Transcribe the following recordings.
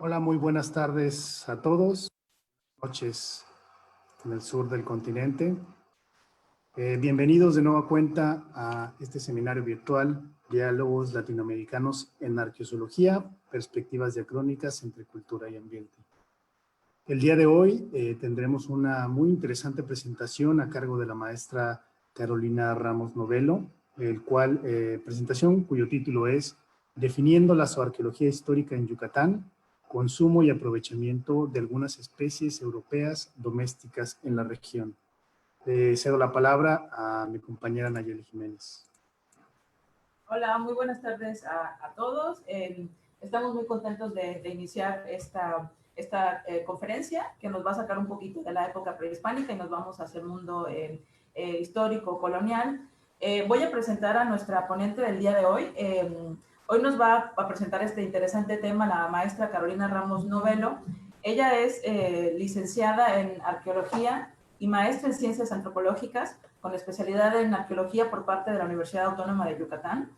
Hola, muy buenas tardes a todos. Noches en el sur del continente. Bienvenidos de nueva cuenta a este seminario virtual, Diálogos Latinoamericanos en Arqueozoología, Perspectivas Diacrónicas entre Cultura y Ambiente. El día de hoy tendremos una muy interesante presentación a cargo de la maestra Carolina Ramos Novelo, presentación cuyo título es Definiendo la zooarqueología histórica en Yucatán, consumo y aprovechamiento de algunas especies europeas domésticas en la región. Cedo la palabra a mi compañera Nayeli Jiménez. Hola, muy buenas tardes a todos. Estamos muy contentos de iniciar esta conferencia que nos va a sacar un poquito de la época prehispánica y nos vamos hacia el mundo histórico, colonial. Voy a presentar a nuestra ponente del día de hoy. Hoy nos va a presentar este interesante tema la maestra Carolina Ramos Novelo. Ella es licenciada en arqueología y maestra en ciencias antropológicas con especialidad en arqueología por parte de la Universidad Autónoma de Yucatán.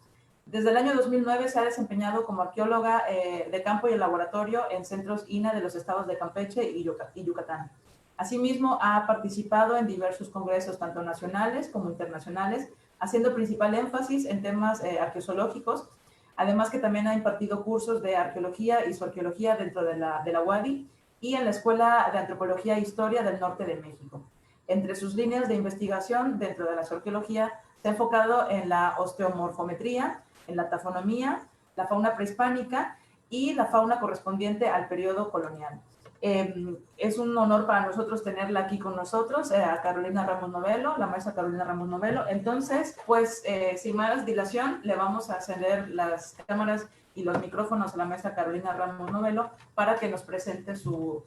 Desde el año 2009 se ha desempeñado como arqueóloga de campo y el laboratorio en centros INA de los estados de Campeche y Yucatán. Asimismo, ha participado en diversos congresos, tanto nacionales como internacionales, haciendo principal énfasis en temas arqueozoológicos, además que también ha impartido cursos de arqueología y zooarqueología dentro de la UADY y en la Escuela de Antropología e Historia del Norte de México. Entre sus líneas de investigación dentro de la zooarqueología se ha enfocado en la osteomorfometría, en la tafonomía, la fauna prehispánica y la fauna correspondiente al periodo colonial. Es un honor para nosotros tenerla aquí con nosotros, a Carolina Ramos Novelo, la maestra Carolina Ramos Novelo. Entonces, pues, sin más dilación, le vamos a encender las cámaras y los micrófonos a la maestra Carolina Ramos Novelo para que nos presente su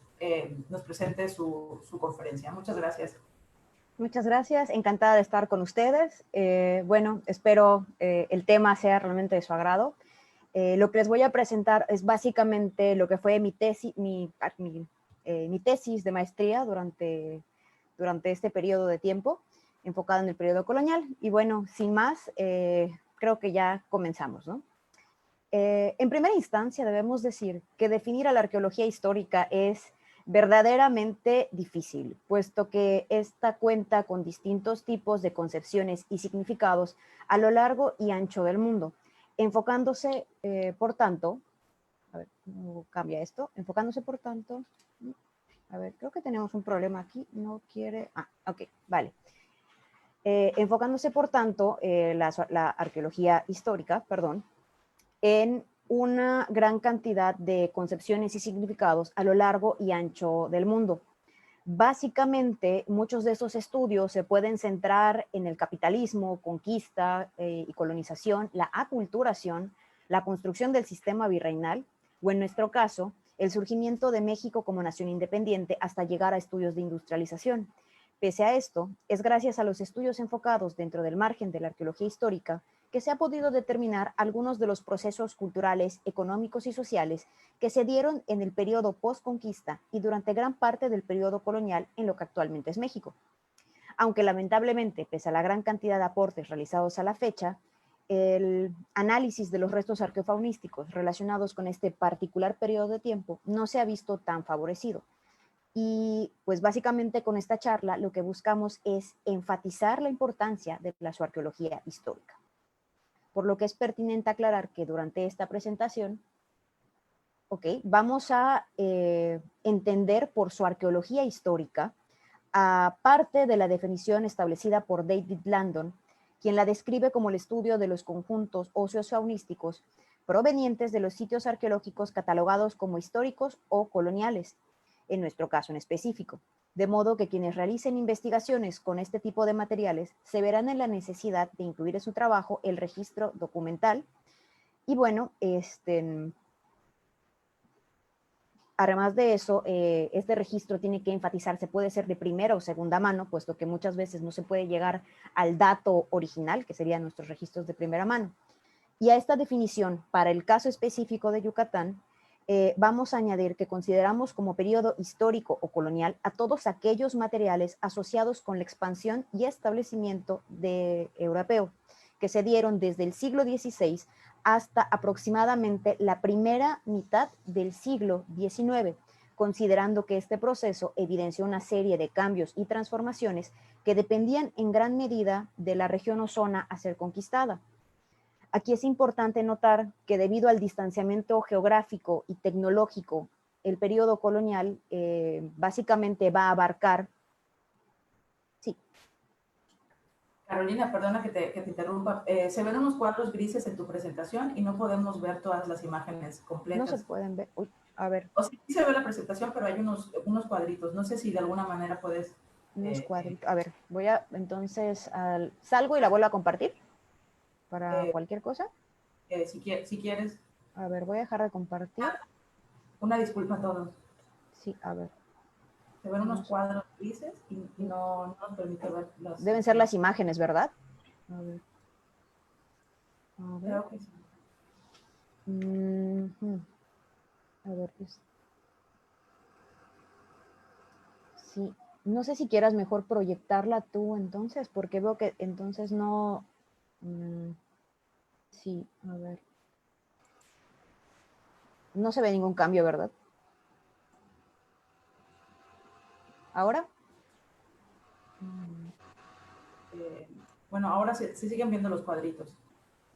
conferencia. Muchas gracias. Muchas gracias, encantada de estar con ustedes. Bueno, espero el tema sea realmente de su agrado. Lo que les voy a presentar es básicamente lo que fue mi tesis de maestría durante este periodo de tiempo, enfocado en el periodo colonial. Y bueno, sin más, creo que ya comenzamos, ¿no? En primera instancia debemos decir que definir a la arqueología histórica es verdaderamente difícil, puesto que esta cuenta con distintos tipos de concepciones y significados a lo largo y ancho del mundo, enfocándose, por tanto, a ver, ¿cómo cambia esto? Enfocándose, por tanto, a ver, creo que tenemos un problema aquí, no quiere, ok, vale. Enfocándose, por tanto, la arqueología histórica, perdón, en una gran cantidad de concepciones y significados a lo largo y ancho del mundo. Básicamente, muchos de esos estudios se pueden centrar en el capitalismo, conquista y colonización, la aculturación, la construcción del sistema virreinal, o en nuestro caso, el surgimiento de México como nación independiente hasta llegar a estudios de industrialización. Pese a esto, es gracias a los estudios enfocados dentro del margen de la arqueología histórica que se ha podido determinar algunos de los procesos culturales, económicos y sociales que se dieron en el periodo postconquista y durante gran parte del periodo colonial en lo que actualmente es México. Aunque lamentablemente, pese a la gran cantidad de aportes realizados a la fecha, el análisis de los restos arqueofaunísticos relacionados con este particular periodo de tiempo no se ha visto tan favorecido. Y pues básicamente con esta charla lo que buscamos es enfatizar la importancia de la zooarqueología histórica. Por lo que es pertinente aclarar que durante esta presentación Ok, vamos a entender por su arqueología histórica, aparte de la definición establecida por David Landon, quien la describe como el estudio de los conjuntos óseos faunísticos provenientes de los sitios arqueológicos catalogados como históricos o coloniales, en nuestro caso en específico. De modo que quienes realicen investigaciones con este tipo de materiales se verán en la necesidad de incluir en su trabajo el registro documental. Y bueno, además de eso, este registro tiene que enfatizarse, puede ser de primera o segunda mano, puesto que muchas veces no se puede llegar al dato original, que serían nuestros registros de primera mano. Y a esta definición, para el caso específico de Yucatán, vamos a añadir que consideramos como periodo histórico o colonial a todos aquellos materiales asociados con la expansión y establecimiento europeo, que se dieron desde el siglo XVI hasta aproximadamente la primera mitad del siglo XIX, considerando que este proceso evidenció una serie de cambios y transformaciones que dependían en gran medida de la región o zona a ser conquistada. Aquí es importante notar que debido al distanciamiento geográfico y tecnológico, el periodo colonial básicamente va a abarcar. Sí. Carolina, perdona que te interrumpa. Se ven unos cuadros grises en tu presentación y no podemos ver todas las imágenes completas. No se pueden ver. Uy, a ver. O sí se ve la presentación, pero hay unos cuadritos. No sé si de alguna manera puedes... Unos cuadritos. A ver, voy a, entonces, salgo y la vuelvo a compartir para cualquier cosa. Si quieres. A ver, voy a dejar de compartir. Una disculpa a todos. Sí, a ver. Se ven unos cuadros grises y no nos permite ver los... Deben ser las imágenes, ¿verdad? A ver. A ver. Creo que sí. A ver, sí. No sé si quieras mejor proyectarla tú entonces, porque veo que entonces no... sí, a ver. No se ve ningún cambio, ¿verdad? ¿Ahora? Bueno, ahora sí siguen viendo los cuadritos.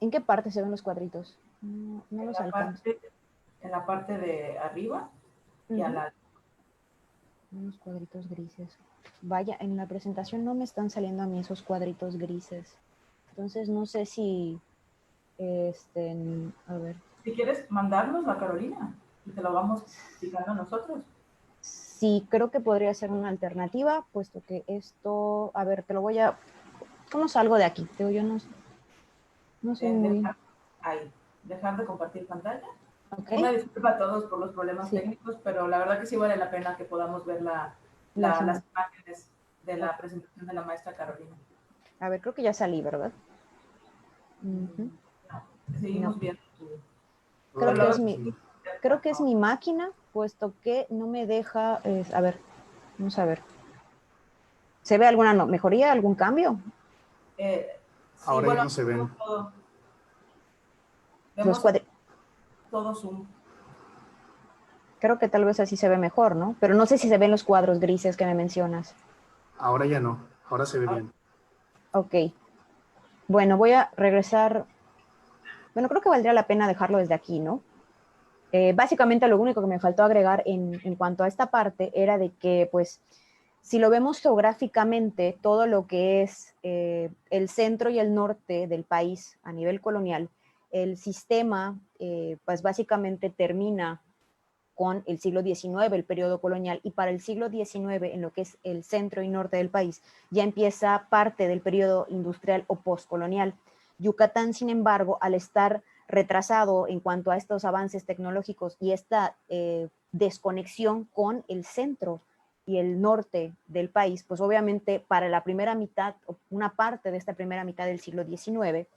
¿En qué parte se ven los cuadritos? No los alcanzo. En la parte de arriba y a la... Unos cuadritos grises. Vaya, en la presentación no me están saliendo a mí esos cuadritos grises. Entonces no sé si... a ver. Si quieres mandarnos la Carolina y te lo vamos explicando nosotros. Sí, creo que podría ser una alternativa, puesto que esto... A ver, te lo voy a... ¿Cómo salgo de aquí? Yo no sé muy... Ahí, dejar de compartir pantalla. Okay. Una disculpa a todos por los problemas técnicos, pero la verdad que sí vale la pena que podamos ver las imágenes de la presentación de la maestra Carolina. A ver, creo que ya salí, ¿verdad? No, seguimos viendo tu... Creo que es mi máquina, puesto que no me deja... a ver, vamos a ver. ¿Se ve alguna mejoría, algún cambio? Sí, ahora bueno, ya no se ven. Vemos todo zoom. Creo que tal vez así se ve mejor, ¿no? Pero no sé si se ven los cuadros grises que me mencionas. Ahora ya no, ahora se ve bien. Ok. Bueno, voy a regresar. Bueno, creo que valdría la pena dejarlo desde aquí, ¿no? Básicamente lo único que me faltó agregar en cuanto a esta parte era de que, pues, si lo vemos geográficamente, todo lo que es el centro y el norte del país a nivel colonial, el sistema, pues, básicamente termina con el siglo XIX, el periodo colonial, y para el siglo XIX, en lo que es el centro y norte del país, ya empieza parte del periodo industrial o postcolonial. Yucatán, sin embargo, al estar retrasado en cuanto a estos avances tecnológicos y esta desconexión con el centro y el norte del país, pues obviamente para la primera mitad, una parte de esta primera mitad del siglo XIX,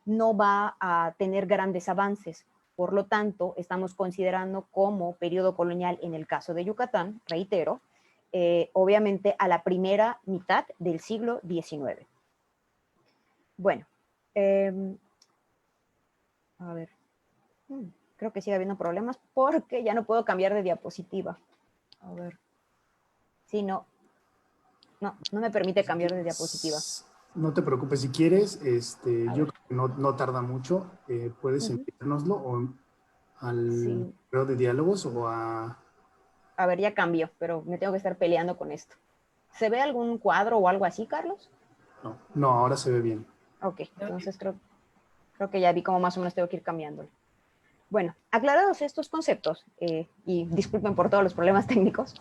no va a tener grandes avances. Por lo tanto, estamos considerando como periodo colonial en el caso de Yucatán, reitero, obviamente a la primera mitad del siglo XIX. Bueno, a ver, creo que sigue habiendo problemas porque ya no puedo cambiar de diapositiva. A ver, sí, no me permite cambiar de diapositiva. No te preocupes, si quieres, yo creo que no tarda mucho, puedes enviárnoslo o al Sí. periodo de diálogos o a... A ver, ya cambió, pero me tengo que estar peleando con esto. ¿Se ve algún cuadro o algo así, Carlos? No, no, ahora se ve bien. Ok, entonces creo que ya vi cómo más o menos tengo que ir cambiándolo. Bueno, aclarados estos conceptos, y disculpen por todos los problemas técnicos,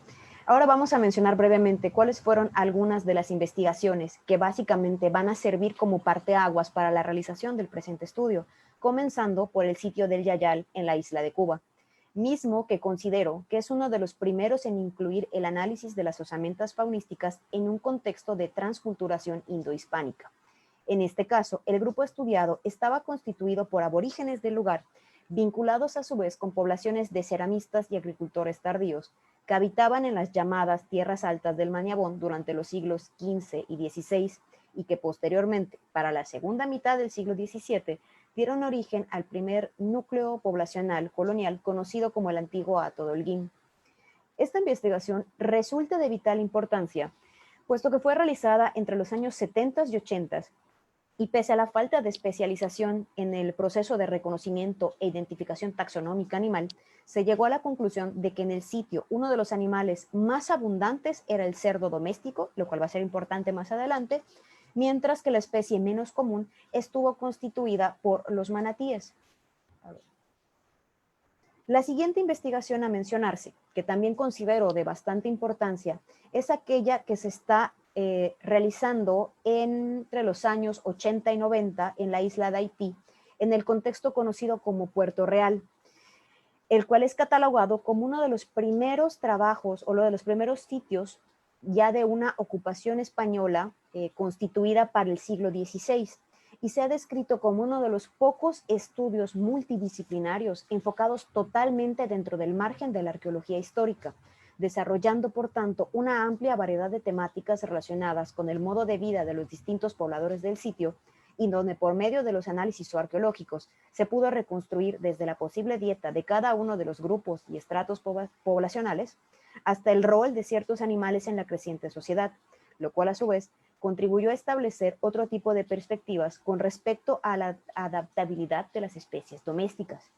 ahora vamos a mencionar brevemente cuáles fueron algunas de las investigaciones que básicamente van a servir como parteaguas para la realización del presente estudio, comenzando por el sitio del Yayal en la isla de Cuba, mismo que considero que es uno de los primeros en incluir el análisis de las osamentas faunísticas en un contexto de transculturación indohispánica. En este caso, el grupo estudiado estaba constituido por aborígenes del lugar, vinculados a su vez con poblaciones de ceramistas y agricultores tardíos, que habitaban en las llamadas tierras altas del Mañabón durante los siglos XV y XVI y que posteriormente, para la segunda mitad del siglo XVII, dieron origen al primer núcleo poblacional colonial conocido como el antiguo Hato de Holguín. Esta investigación resulta de vital importancia, puesto que fue realizada entre los años 70 y 80 y pese a la falta de especialización en el proceso de reconocimiento e identificación taxonómica animal, se llegó a la conclusión de que en el sitio uno de los animales más abundantes era el cerdo doméstico, lo cual va a ser importante más adelante, mientras que la especie menos común estuvo constituida por los manatíes. La siguiente investigación a mencionarse, que también considero de bastante importancia, es aquella que se está realizando entre los años 80 y 90 en la isla de Haití, en el contexto conocido como Puerto Real, el cual es catalogado como uno de los primeros trabajos o uno de los primeros sitios ya de una ocupación española constituida para el siglo XVI y se ha descrito como uno de los pocos estudios multidisciplinarios enfocados totalmente dentro del margen de la arqueología histórica, desarrollando por tanto una amplia variedad de temáticas relacionadas con el modo de vida de los distintos pobladores del sitio y donde por medio de los análisis arqueológicos se pudo reconstruir desde la posible dieta de cada uno de los grupos y estratos poblacionales hasta el rol de ciertos animales en la creciente sociedad, lo cual a su vez contribuyó a establecer otro tipo de perspectivas con respecto a la adaptabilidad de las especies domésticas.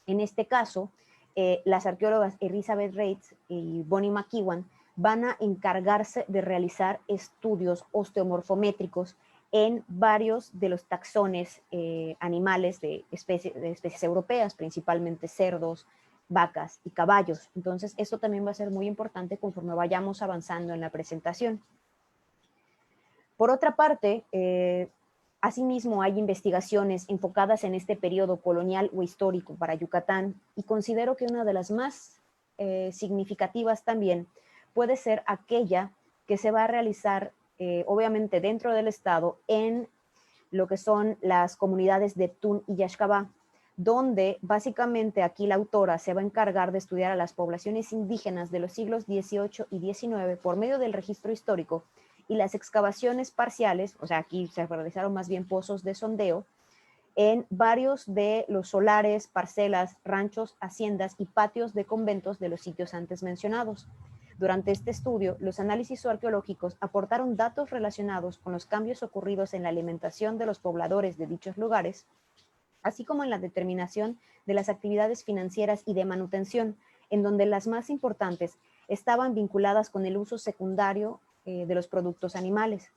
En este caso, las arqueólogas Elizabeth Reitz y Bonnie McEwan van a encargarse de realizar estudios osteomorfométricos en varios de los taxones animales de especies europeas, principalmente cerdos, vacas y caballos. Entonces, esto también va a ser muy importante conforme vayamos avanzando en la presentación. Por otra parte, asimismo hay investigaciones enfocadas en este periodo colonial o histórico para Yucatán y considero que una de las más significativas también puede ser aquella que se va a realizar obviamente dentro del estado en lo que son las comunidades de Tun y Yaxcabá, donde básicamente aquí la autora se va a encargar de estudiar a las poblaciones indígenas de los siglos XVIII y XIX por medio del registro histórico y las excavaciones parciales, o sea, aquí se realizaron más bien pozos de sondeo, en varios de los solares, parcelas, ranchos, haciendas y patios de conventos de los sitios antes mencionados. Durante este estudio, los análisis arqueológicos aportaron datos relacionados con los cambios ocurridos en la alimentación de los pobladores de dichos lugares, así como en la determinación de las actividades financieras y de manutención, en donde las más importantes estaban vinculadas con el uso secundario de los productos animales.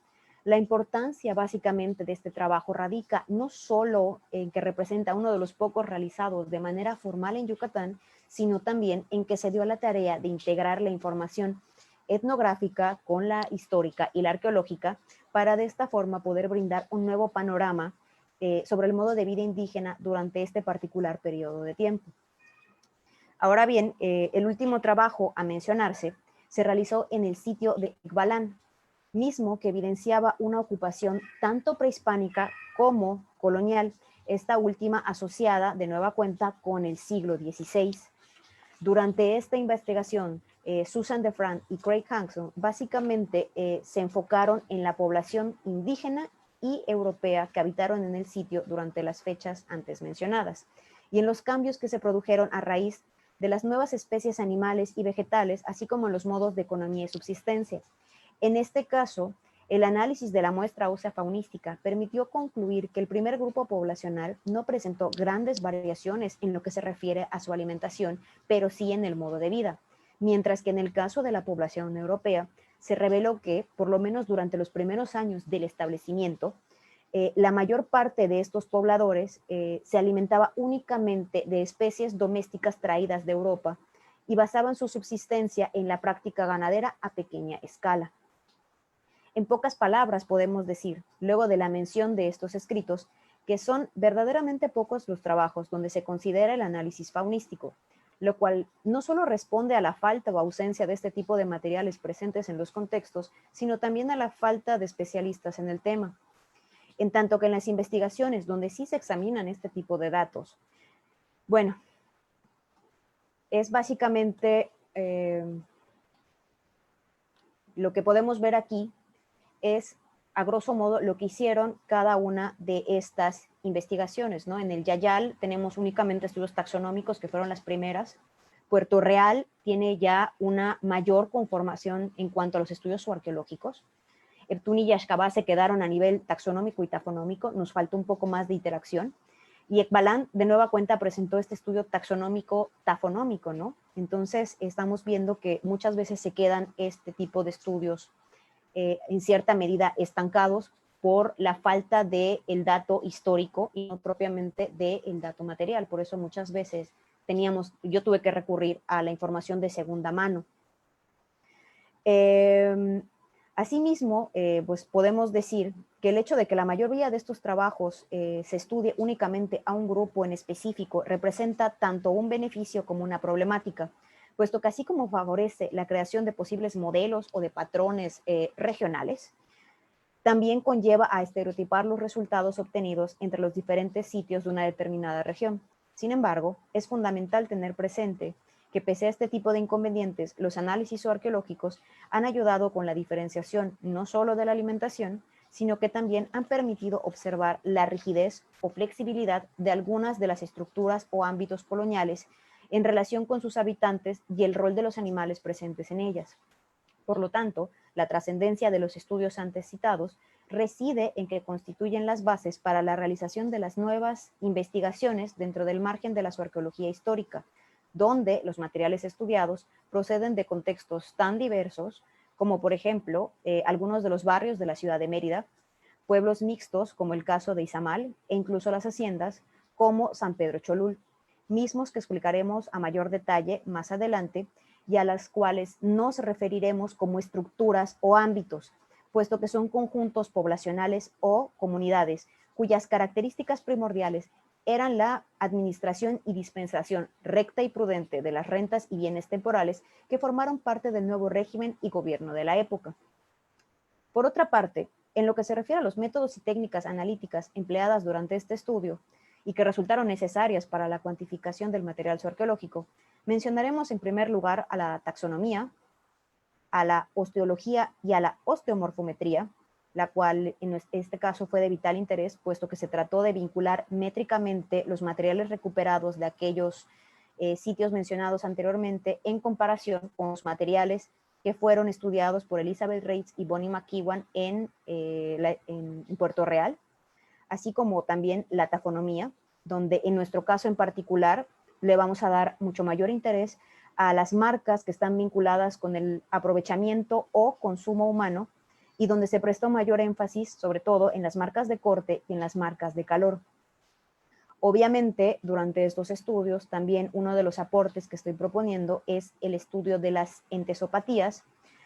La importancia básicamente de este trabajo radica no solo en que representa uno de los pocos realizados de manera formal en Yucatán, sino también en que se dio la tarea de integrar la información etnográfica con la histórica y la arqueológica para de esta forma poder brindar un nuevo panorama sobre el modo de vida indígena durante este particular periodo de tiempo. Ahora bien, el último trabajo a mencionarse se realizó en el sitio de Ixbalán, mismo que evidenciaba una ocupación tanto prehispánica como colonial, esta última asociada de nueva cuenta con el siglo XVI. Durante esta investigación, Susan DeFran y Craig Hanson básicamente se enfocaron en la población indígena y europea que habitaron en el sitio durante las fechas antes mencionadas y en los cambios que se produjeron a raíz de las nuevas especies animales y vegetales, así como en los modos de economía y subsistencia. En este caso, El análisis de la muestra ósea faunística permitió concluir que el primer grupo poblacional no presentó grandes variaciones en lo que se refiere a su alimentación, pero sí en el modo de vida, mientras que en el caso de la población europea se reveló que, por lo menos durante los primeros años del establecimiento, la mayor parte de estos pobladores se alimentaba únicamente de especies domésticas traídas de Europa y basaban su subsistencia en la práctica ganadera a pequeña escala. En pocas palabras podemos decir, luego de la mención de estos escritos, que son verdaderamente pocos los trabajos donde se considera el análisis faunístico, lo cual no solo responde a la falta o ausencia de este tipo de materiales presentes en los contextos, sino también a la falta de especialistas en el tema. En tanto que en las investigaciones donde sí se examinan este tipo de datos, bueno, es básicamente lo que podemos ver aquí es, a grosso modo, lo que hicieron cada una de estas investigaciones, ¿no? En el Yayal tenemos únicamente estudios taxonómicos, que fueron las primeras. Puerto Real tiene ya una mayor conformación en cuanto a los estudios arqueológicos. Ertún y Yaxcabá se quedaron a nivel taxonómico y tafonómico, nos faltó un poco más de interacción. Y Ekbalan, de nueva cuenta, presentó este estudio taxonómico-tafonómico, ¿no? Entonces, estamos viendo que muchas veces se quedan este tipo de estudios en cierta medida estancados por la falta del dato histórico y no propiamente del dato material. Por eso muchas veces yo tuve que recurrir a la información de segunda mano. Asimismo, pues podemos decir que el hecho de que la mayoría de estos trabajos se estudie únicamente a un grupo en específico representa tanto un beneficio como una problemática, puesto que así como favorece la creación de posibles modelos o de patrones regionales, también conlleva a estereotipar los resultados obtenidos entre los diferentes sitios de una determinada región. Sin embargo, es fundamental tener presente que pese a este tipo de inconvenientes, los análisis arqueológicos han ayudado con la diferenciación no solo de la alimentación, sino que también han permitido observar la rigidez o flexibilidad de algunas de las estructuras o ámbitos coloniales en relación con sus habitantes y el rol de los animales presentes en ellas. Por lo tanto, la trascendencia de los estudios antes citados reside en que constituyen las bases para la realización de las nuevas investigaciones dentro del margen de la arqueología histórica, donde los materiales estudiados proceden de contextos tan diversos como, por ejemplo, algunos de los barrios de la ciudad de Mérida, pueblos mixtos como el caso de Izamal e incluso las haciendas como San Pedro Cholul, mismos que explicaremos a mayor detalle más adelante y a las cuales nos referiremos como estructuras o ámbitos, puesto que son conjuntos poblacionales o comunidades cuyas características primordiales eran la administración y dispensación recta y prudente de las rentas y bienes temporales que formaron parte del nuevo régimen y gobierno de la época. Por otra parte, en lo que se refiere a los métodos y técnicas analíticas empleadas durante este estudio y que resultaron necesarias para la cuantificación del material arqueológico, mencionaremos en primer lugar a la taxonomía, a la osteología y a la osteomorfometría, la cual en este caso fue de vital interés, puesto que se trató de vincular métricamente los materiales recuperados de aquellos sitios mencionados anteriormente en comparación con los materiales que fueron estudiados por Elizabeth Reitz y Bonnie McEwan en Puerto Real, así como también la tafonomía, donde en nuestro caso en particular le vamos a dar mucho mayor interés a las marcas que están vinculadas con el aprovechamiento o consumo humano y donde se prestó mayor énfasis sobre todo en las marcas de corte y en las marcas de calor. Obviamente, durante estos estudios, también uno de los aportes que estoy proponiendo es el estudio de las entesopatías,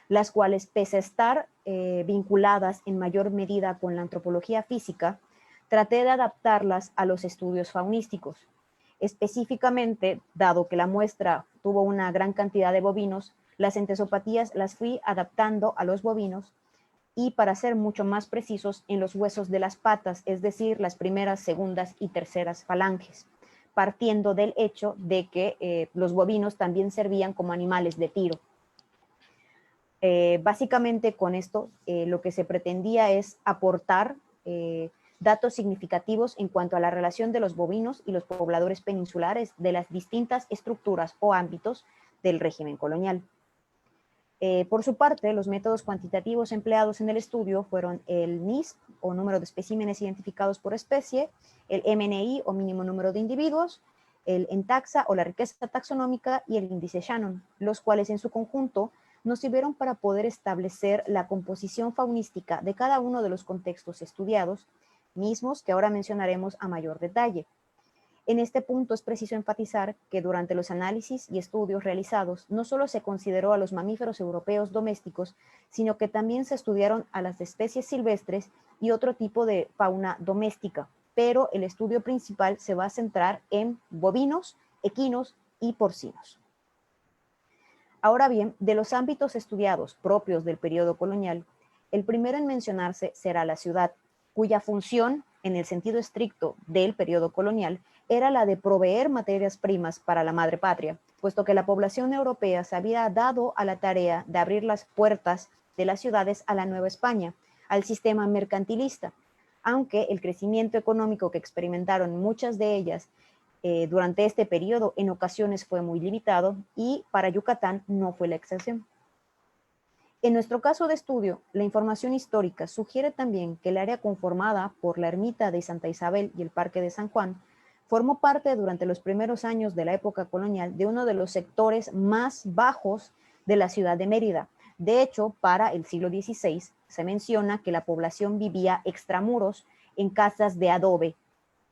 las cuales, pese a estar vinculadas en mayor medida con la antropología física, traté de adaptarlas a los estudios faunísticos. Específicamente, dado que la muestra tuvo una gran cantidad de bovinos, las entesopatías las fui adaptando a los bovinos y, para ser mucho más precisos, en los huesos de las patas, es decir, las primeras, segundas y terceras falanges, partiendo del hecho de que los bovinos también servían como animales de tiro. Básicamente con esto lo que se pretendía es aportar datos significativos en cuanto a la relación de los bovinos y los pobladores peninsulares de las distintas estructuras o ámbitos del régimen colonial. Por su parte, los métodos cuantitativos empleados en el estudio fueron el NISP, o número de especímenes identificados por especie, el MNI, o mínimo número de individuos, el ENTAXA, o la riqueza taxonómica, y el índice Shannon, los cuales en su conjunto nos sirvieron para poder establecer la composición faunística de cada uno de los contextos estudiados, mismos que ahora mencionaremos a mayor detalle. En este punto es preciso enfatizar que durante los análisis y estudios realizados no solo se consideró a los mamíferos europeos domésticos, sino que también se estudiaron a las especies silvestres y otro tipo de fauna doméstica, pero el estudio principal se va a centrar en bovinos, equinos y porcinos. Ahora bien, de los ámbitos estudiados propios del periodo colonial, el primero en mencionarse será la ciudad, cuya función, en el sentido estricto del periodo colonial, era la de proveer materias primas para la madre patria, puesto que la población europea se había dado a la tarea de abrir las puertas de las ciudades a la Nueva España, al sistema mercantilista, aunque el crecimiento económico que experimentaron muchas de ellas durante este periodo en ocasiones fue muy limitado, y para Yucatán no fue la excepción. En nuestro caso de estudio, la información histórica sugiere también que el área conformada por la ermita de Santa Isabel y el Parque de San Juan formó parte durante los primeros años de la época colonial de uno de los sectores más bajos de la ciudad de Mérida. De hecho, para el siglo XVI se menciona que la población vivía extramuros en casas de adobe,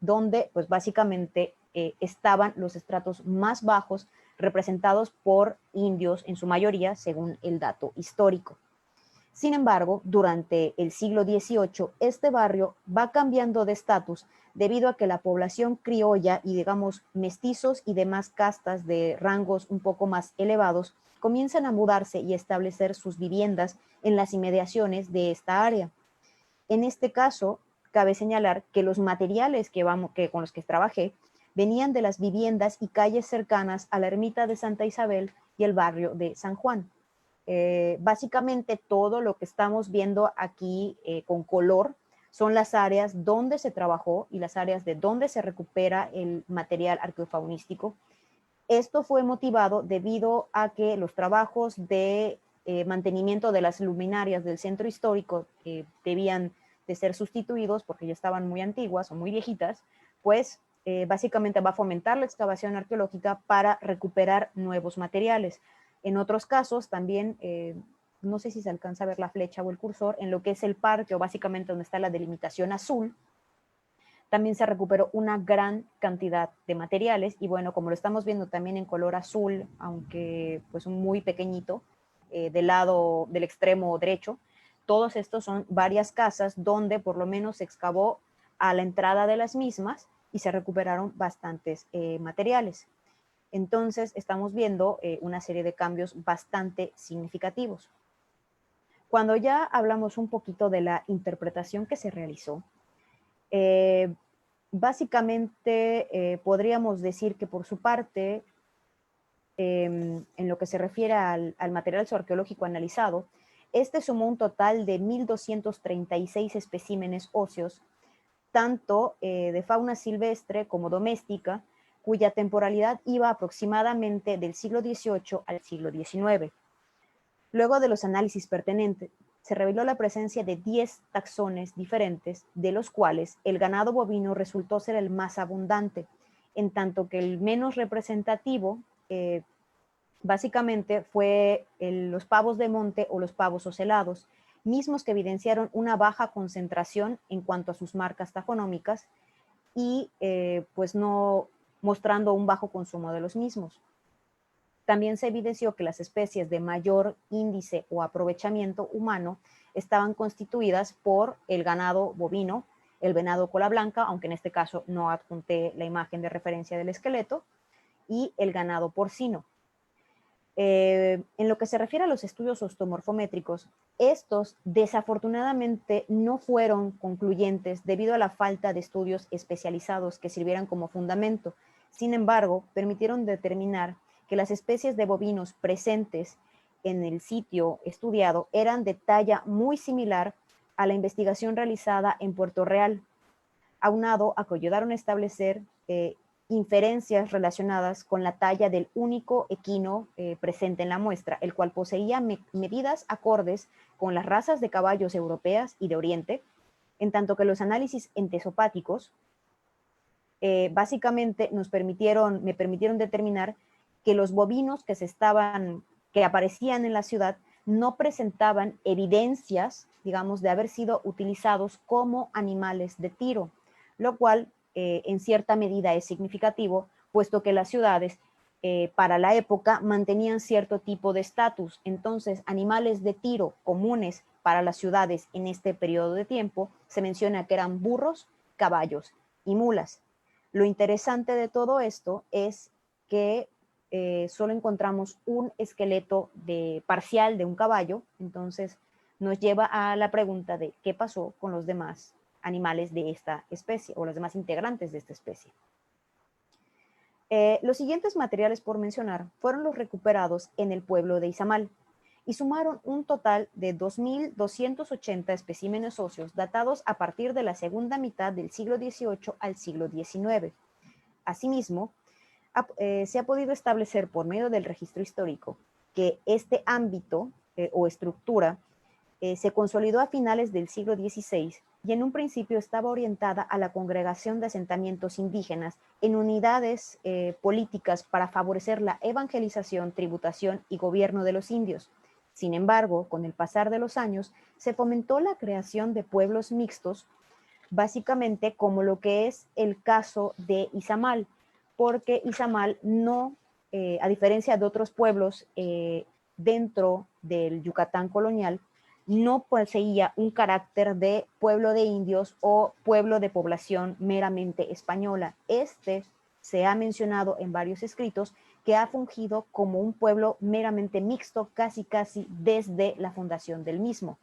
donde pues básicamente estaban los estratos más bajos, representados por indios en su mayoría, según el dato histórico. Sin embargo, durante el siglo XVIII, este barrio va cambiando de estatus debido a que la población criolla y, digamos, mestizos y demás castas de rangos un poco más elevados comienzan a mudarse y establecer sus viviendas en las inmediaciones de esta área. En este caso, cabe señalar que los materiales con los que trabajé venían de las viviendas y calles cercanas a la ermita de Santa Isabel y el barrio de San Juan. Básicamente todo lo que estamos viendo aquí con color son las áreas donde se trabajó y las áreas de donde se recupera el material arqueofaunístico. Esto fue motivado debido a que los trabajos de mantenimiento de las luminarias del centro histórico debían de ser sustituidos porque ya estaban muy antiguas o muy viejitas, pues básicamente va a fomentar la excavación arqueológica para recuperar nuevos materiales. En otros casos también, no sé si se alcanza a ver la flecha o el cursor, en lo que es el parque o básicamente donde está la delimitación azul, también se recuperó una gran cantidad de materiales y bueno, como lo estamos viendo también en color azul, aunque pues muy pequeñito, del lado del extremo derecho, todos estos son varias casas donde por lo menos se excavó a la entrada de las mismas y se recuperaron bastantes materiales. Entonces estamos viendo una serie de cambios bastante significativos. Cuando ya hablamos un poquito de la interpretación que se realizó, básicamente podríamos decir que por su parte, en lo que se refiere al material zooarqueológico analizado, este sumó un total de 1.236 especímenes óseos, tanto de fauna silvestre como doméstica, cuya temporalidad iba aproximadamente del siglo XVIII al siglo XIX. Luego de los análisis pertinentes, se reveló la presencia de 10 taxones diferentes, de los cuales el ganado bovino resultó ser el más abundante, en tanto que el menos representativo básicamente fue los pavos de monte o los pavos ocelados, mismos que evidenciaron una baja concentración en cuanto a sus marcas taxonómicas y pues no mostrando un bajo consumo de los mismos. También se evidenció que las especies de mayor índice o aprovechamiento humano estaban constituidas por el ganado bovino, el venado cola blanca, aunque en este caso no adjunté la imagen de referencia del esqueleto, y el ganado porcino. En lo que se refiere a los estudios ostomorfométricos, estos desafortunadamente no fueron concluyentes debido a la falta de estudios especializados que sirvieran como fundamento. Sin embargo, permitieron determinar que las especies de bovinos presentes en el sitio estudiado eran de talla muy similar a la investigación realizada en Puerto Real, aunado a que ayudaron a establecer inferencias relacionadas con la talla del único equino presente en la muestra, el cual poseía medidas acordes con las razas de caballos europeas y de Oriente, en tanto que los análisis entesopáticos básicamente me permitieron determinar que los bovinos que aparecían en la ciudad no presentaban evidencias, digamos, de haber sido utilizados como animales de tiro, lo cual en cierta medida es significativo, puesto que las ciudades para la época mantenían cierto tipo de estatus. Entonces, animales de tiro comunes para las ciudades en este periodo de tiempo se menciona que eran burros, caballos y mulas. Lo interesante de todo esto es que solo encontramos un esqueleto parcial de un caballo, entonces nos lleva a la pregunta de qué pasó con los demás animales de esta especie o los demás integrantes de esta especie. Los siguientes materiales por mencionar fueron los recuperados en el pueblo de Izamal y sumaron un total de 2.280 especímenes óseos datados a partir de la segunda mitad del siglo XVIII al siglo XIX. Asimismo, se ha podido establecer por medio del registro histórico que este ámbito o estructura se consolidó a finales del siglo XVI y en un principio estaba orientada a la congregación de asentamientos indígenas en unidades políticas para favorecer la evangelización, tributación y gobierno de los indios. Sin embargo, con el pasar de los años, se fomentó la creación de pueblos mixtos, básicamente como lo que es el caso de Izamal, porque Izamal no, a diferencia de otros pueblos dentro del Yucatán colonial, no poseía un carácter de pueblo de indios o pueblo de población meramente española. Este se ha mencionado en varios escritos que ha fungido como un pueblo meramente mixto casi desde la fundación del mismo.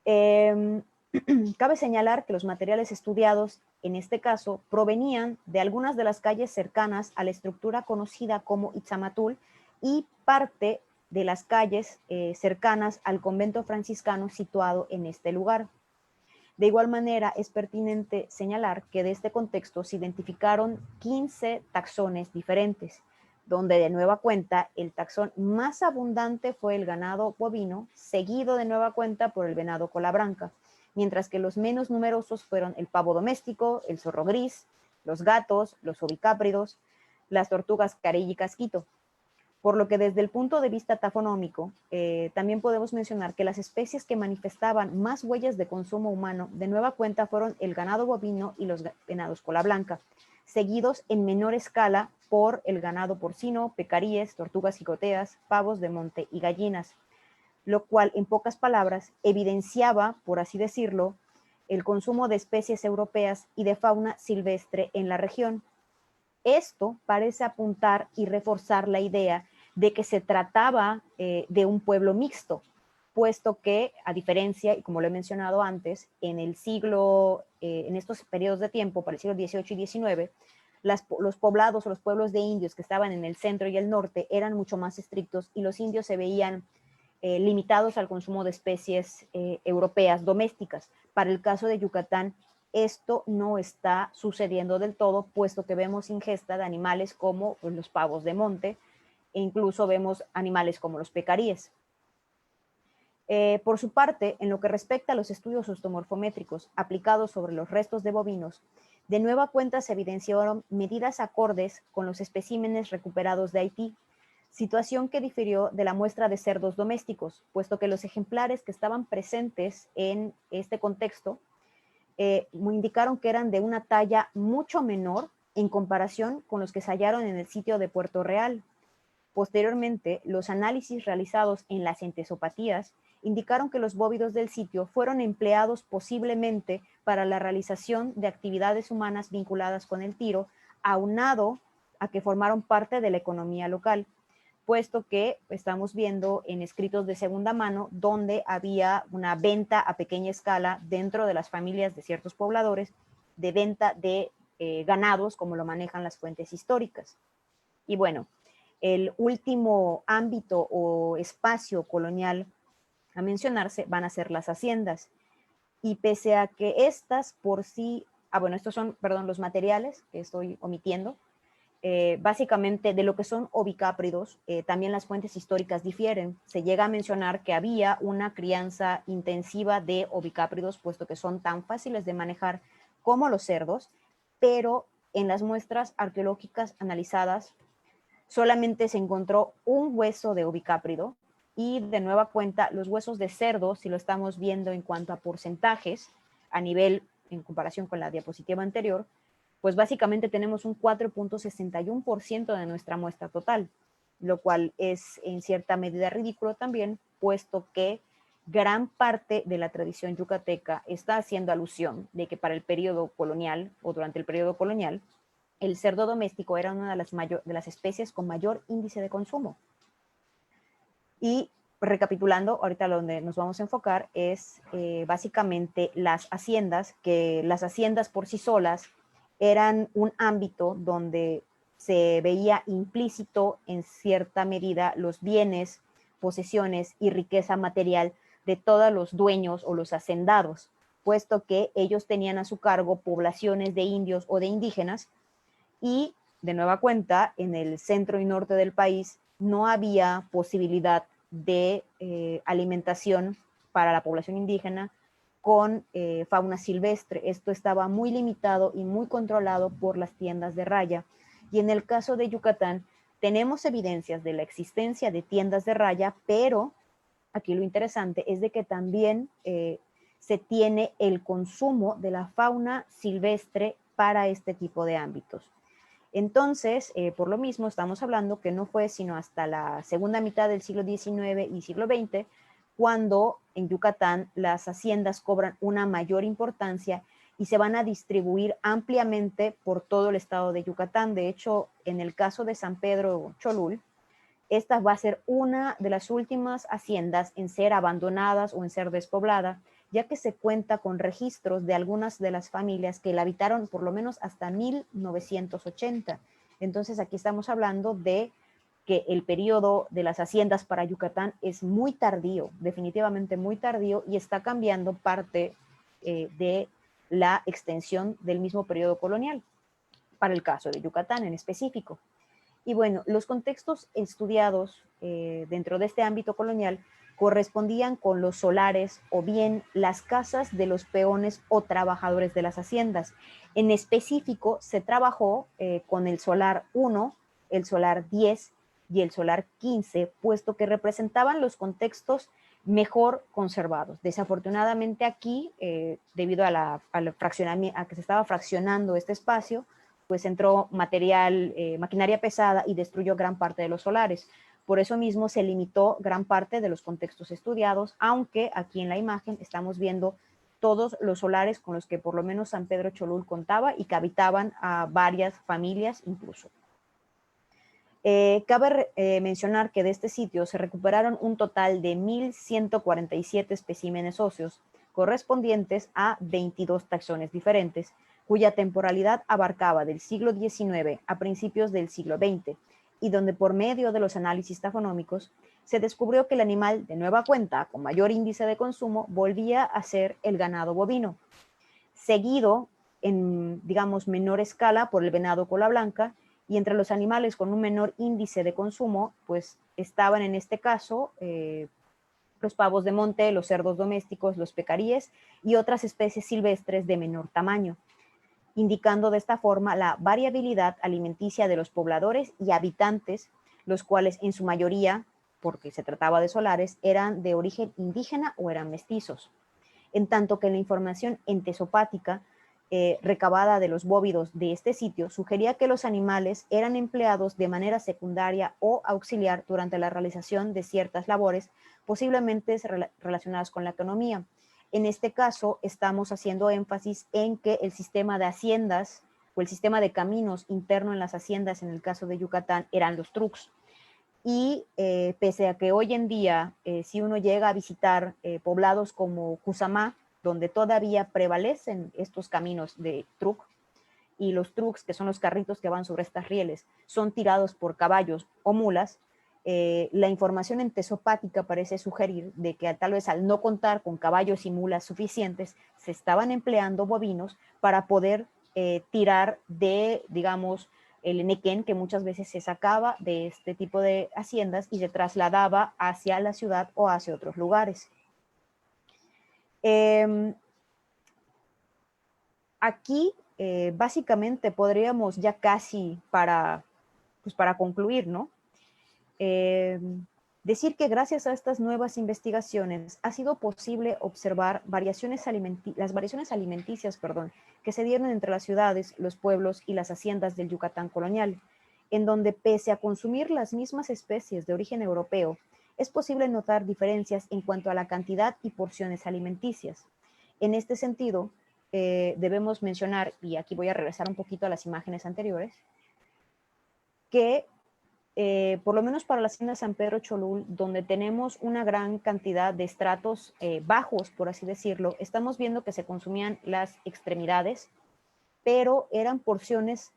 Cabe señalar que los materiales estudiados en este caso provenían de algunas de las calles cercanas a la estructura conocida como Itzamatul y parte de las calles cercanas al convento franciscano situado en este lugar. De igual manera, es pertinente señalar que de este contexto se identificaron 15 taxones diferentes, donde de nueva cuenta el taxón más abundante fue el ganado bovino, seguido de nueva cuenta por el venado cola blanca, mientras que los menos numerosos fueron el pavo doméstico, el zorro gris, los gatos, los ovicápridos, las tortugas carey y casquito. Por lo que desde el punto de vista taxonómico, también podemos mencionar que las especies que manifestaban más huellas de consumo humano de nueva cuenta fueron el ganado bovino y los venados cola blanca, seguidos en menor escala por el ganado porcino, pecaríes, tortugas jicoteas, pavos de monte y gallinas, lo cual en pocas palabras evidenciaba, por así decirlo, el consumo de especies europeas y de fauna silvestre en la región. Esto parece apuntar y reforzar la idea de que se trataba de un pueblo mixto, puesto que, a diferencia, y como lo he mencionado antes, en estos periodos de tiempo, para el siglo XVIII y XIX, los poblados o los pueblos de indios que estaban en el centro y el norte eran mucho más estrictos y los indios se veían limitados al consumo de especies europeas domésticas. Para el caso de Yucatán, esto no está sucediendo del todo, puesto que vemos ingesta de animales como pues, los pavos de monte, e incluso vemos animales como los pecaríes. Por su parte, en lo que respecta a los estudios ostomorfométricos aplicados sobre los restos de bovinos, de nueva cuenta se evidenciaron medidas acordes con los especímenes recuperados de Haití, situación que difirió de la muestra de cerdos domésticos, puesto que los ejemplares que estaban presentes en este contexto indicaron que eran de una talla mucho menor en comparación con los que se hallaron en el sitio de Puerto Real. Posteriormente, los análisis realizados en las entesopatías indicaron que los bóvidos del sitio fueron empleados posiblemente para la realización de actividades humanas vinculadas con el tiro, aunado a que formaron parte de la economía local, puesto que estamos viendo en escritos de segunda mano donde había una venta a pequeña escala dentro de las familias de ciertos pobladores de venta de ganados, como lo manejan las fuentes históricas. Y bueno, el último ámbito o espacio colonial a mencionarse van a ser las haciendas. Y pese a que estas por sí bueno, estos son, perdón, los materiales que estoy omitiendo. Básicamente de lo que son ovicápridos, también las fuentes históricas difieren. Se llega a mencionar que había una crianza intensiva de ovicápridos, puesto que son tan fáciles de manejar como los cerdos, pero en las muestras arqueológicas analizadas solamente se encontró un hueso de ovicáprido, y de nueva cuenta los huesos de cerdo, si lo estamos viendo en cuanto a porcentajes a nivel en comparación con la diapositiva anterior, pues básicamente tenemos un 4.61% de nuestra muestra total, lo cual es en cierta medida ridículo también, puesto que gran parte de la tradición yucateca está haciendo alusión de que para el periodo colonial o durante el periodo colonial, el cerdo doméstico era una de las especies con mayor índice de consumo. Y recapitulando, ahorita donde nos vamos a enfocar es básicamente las haciendas, que las haciendas por sí solas eran un ámbito donde se veía implícito en cierta medida los bienes, posesiones y riqueza material de todos los dueños o los hacendados, puesto que ellos tenían a su cargo poblaciones de indios o de indígenas, y de nueva cuenta en el centro y norte del país no había posibilidad de alimentación para la población indígena con fauna silvestre. Esto estaba muy limitado y muy controlado por las tiendas de raya. Y en el caso de Yucatán, tenemos evidencias de la existencia de tiendas de raya, pero aquí lo interesante es de que también se tiene el consumo de la fauna silvestre para este tipo de ámbitos. Entonces, por lo mismo, estamos hablando que no fue sino hasta la segunda mitad del siglo XIX y siglo XX cuando en Yucatán las haciendas cobran una mayor importancia y se van a distribuir ampliamente por todo el estado de Yucatán. De hecho, en el caso de San Pedro Cholul, esta va a ser una de las últimas haciendas en ser abandonadas o en ser despoblada, ya que se cuenta con registros de algunas de las familias que la habitaron por lo menos hasta 1980. Entonces aquí estamos hablando de que el periodo de las haciendas para Yucatán es muy tardío, definitivamente muy tardío, y está cambiando parte de la extensión del mismo periodo colonial, para el caso de Yucatán en específico. Y bueno, los contextos estudiados dentro de este ámbito colonial correspondían con los solares o bien las casas de los peones o trabajadores de las haciendas. En específico, se trabajó con el solar 1, el solar 10 y el solar 15, puesto que representaban los contextos mejor conservados. Desafortunadamente aquí, debido a que se estaba fraccionando este espacio, pues entró material, maquinaria pesada y destruyó gran parte de los solares. Por eso mismo se limitó gran parte de los contextos estudiados, aunque aquí en la imagen estamos viendo todos los solares con los que por lo menos San Pedro Cholul contaba y que habitaban a varias familias incluso. Cabe mencionar que de este sitio se recuperaron un total de 1.147 especímenes óseos correspondientes a 22 taxones diferentes, cuya temporalidad abarcaba del siglo XIX a principios del siglo XX, y donde por medio de los análisis tafonómicos se descubrió que el animal de nueva cuenta con mayor índice de consumo volvía a ser el ganado bovino, seguido en, digamos, menor escala por el venado cola blanca, y entre los animales con un menor índice de consumo, pues estaban en este caso los pavos de monte, los cerdos domésticos, los pecaríes y otras especies silvestres de menor tamaño, indicando de esta forma la variabilidad alimenticia de los pobladores y habitantes, los cuales en su mayoría, porque se trataba de solares, eran de origen indígena o eran mestizos. En tanto que la información entesopática recabada de los bóvidos de este sitio sugería que los animales eran empleados de manera secundaria o auxiliar durante la realización de ciertas labores, posiblemente relacionadas con la economía. En este caso, estamos haciendo énfasis en que el sistema de haciendas o el sistema de caminos interno en las haciendas, en el caso de Yucatán, eran los trucks. Y pese a que hoy en día, si uno llega a visitar poblados como Cusamá, donde todavía prevalecen estos caminos de truck, y los trucks, que son los carritos que van sobre estas rieles, son tirados por caballos o mulas, la información entesopática parece sugerir de que tal vez al no contar con caballos y mulas suficientes, se estaban empleando bovinos para poder tirar de, digamos, el enequén que muchas veces se sacaba de este tipo de haciendas y se trasladaba hacia la ciudad o hacia otros lugares. Aquí, básicamente, podríamos ya casi para concluir, ¿no? Decir que gracias a estas nuevas investigaciones ha sido posible observar las variaciones alimenticias, que se dieron entre las ciudades, los pueblos y las haciendas del Yucatán colonial, en donde pese a consumir las mismas especies de origen europeo, es posible notar diferencias en cuanto a la cantidad y porciones alimenticias. En este sentido, debemos mencionar, y aquí voy a regresar un poquito a las imágenes anteriores, que por lo menos para la hacienda San Pedro Cholul, donde tenemos una gran cantidad de estratos bajos, por así decirlo, estamos viendo que se consumían las extremidades, pero eran porciones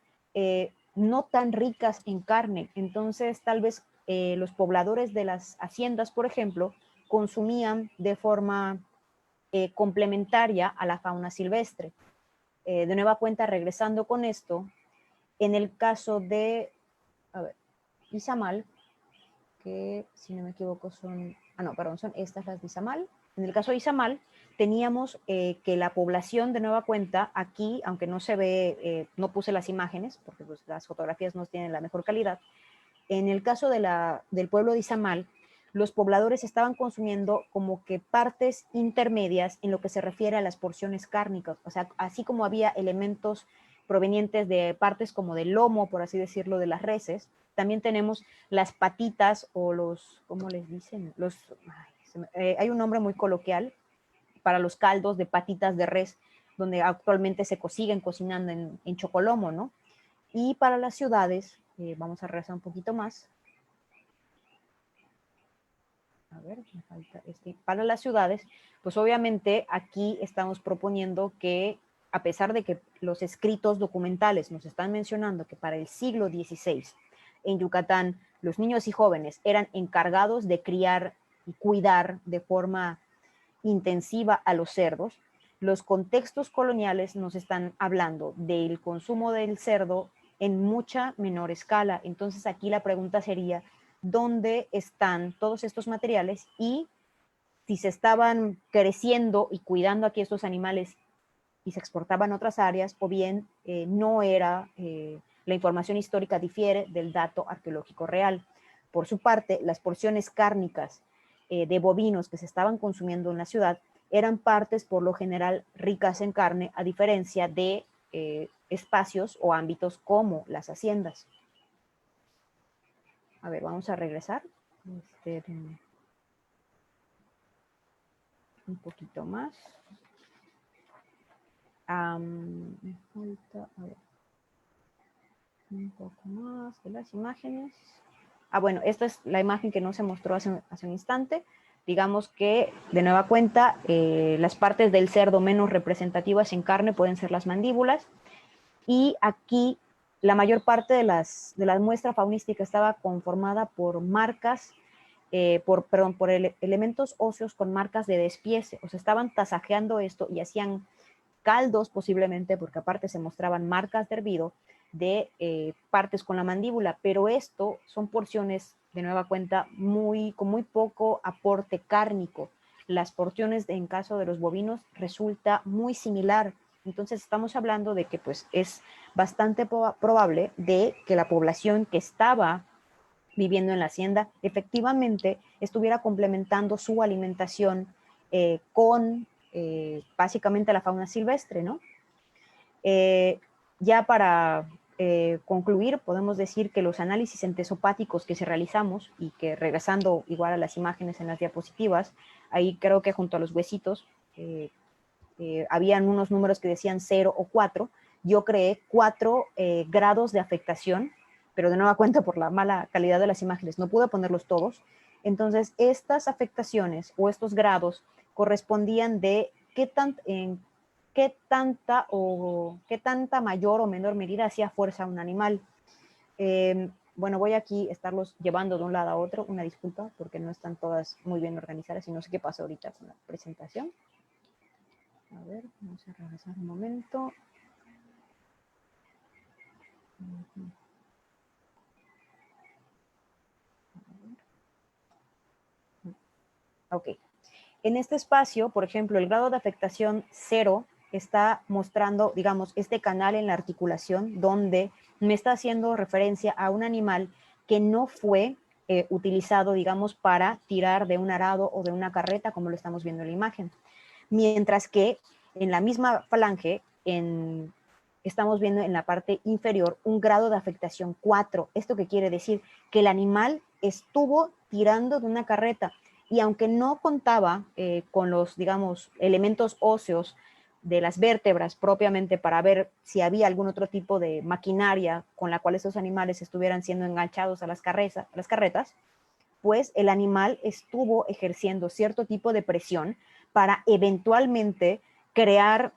no tan ricas en carne. Entonces, tal vez los pobladores de las haciendas, por ejemplo, consumían de forma complementaria a la fauna silvestre. De nueva cuenta, regresando con esto, en el caso de, a ver, Izamal, que si no me equivoco son, son estas las de Izamal. En el caso de Izamal, teníamos que la población, de nueva cuenta, aquí, aunque no se ve, no puse las imágenes, porque pues, las fotografías no tienen la mejor calidad, en el caso del pueblo de Izamal, los pobladores estaban consumiendo como que partes intermedias en lo que se refiere a las porciones cárnicas, o sea, así como había elementos provenientes de partes como del lomo, por así decirlo, de las reses, también tenemos las patitas o los, ¿cómo les dicen? Hay un nombre muy coloquial para los caldos de patitas de res, donde actualmente se siguen cocinando en chocolomo, ¿no? Y para las ciudades, vamos a regresar un poquito más. A ver, me falta este. Para las ciudades, pues obviamente aquí estamos proponiendo que, a pesar de que los escritos documentales nos están mencionando que para el siglo XVI en Yucatán los niños y jóvenes eran encargados de criar y cuidar de forma intensiva a los cerdos, los contextos coloniales nos están hablando del consumo del cerdo en mucha menor escala. Entonces aquí la pregunta sería, ¿dónde están todos estos materiales? Y si se estaban creciendo y cuidando aquí estos animales y se exportaban a otras áreas, o bien no era, la información histórica difiere del dato arqueológico real. Por su parte, las porciones cárnicas de bovinos que se estaban consumiendo en la ciudad eran partes por lo general ricas en carne, a diferencia de espacios o ámbitos como las haciendas. A ver, vamos a regresar. Un poquito más. Me falta, a ver, un poco más de las imágenes. Bueno, esta es la imagen que no se mostró hace un instante. Digamos que, de nueva cuenta, las partes del cerdo menos representativas en carne pueden ser las mandíbulas. Y aquí la mayor parte de la muestra faunística estaba conformada por marcas, por elementos óseos con marcas de despiece. O sea, estaban tasajeando esto y hacían caldos posiblemente, porque aparte se mostraban marcas de hervido de partes con la mandíbula, pero esto son porciones, de nueva cuenta, con muy poco aporte cárnico. Las porciones en caso de los bovinos resulta muy similar. Entonces estamos hablando de que pues es bastante probable de que la población que estaba viviendo en la hacienda efectivamente estuviera complementando su alimentación con básicamente la fauna silvestre, ¿no? Ya para concluir, podemos decir que los análisis entesopáticos que se realizamos y que, regresando igual a las imágenes en las diapositivas, ahí creo que junto a los huesitos habían unos números que decían 0 o 4. Yo creé 4 grados de afectación, pero de nueva cuenta por la mala calidad de las imágenes no pude ponerlos todos. Entonces, estas afectaciones o estos grados correspondían de qué tanta mayor o menor medida hacía fuerza un animal. bueno, voy aquí a estarlos llevando de un lado a otro, una disculpa, porque no están todas muy bien organizadas y no sé qué pasa ahorita con la presentación. A ver, vamos a regresar un momento. Ok. En este espacio, por ejemplo, el grado de afectación 0 está mostrando, digamos, este canal en la articulación donde me está haciendo referencia a un animal que no fue utilizado, digamos, para tirar de un arado o de una carreta, como lo estamos viendo en la imagen. Mientras que en la misma falange, estamos viendo en la parte inferior un grado de afectación 4. ¿Esto qué quiere decir? Que el animal estuvo tirando de una carreta, y aunque no contaba con los, digamos, elementos óseos de las vértebras propiamente para ver si había algún otro tipo de maquinaria con la cual esos animales estuvieran siendo enganchados a las carretas, pues el animal estuvo ejerciendo cierto tipo de presión para eventualmente crear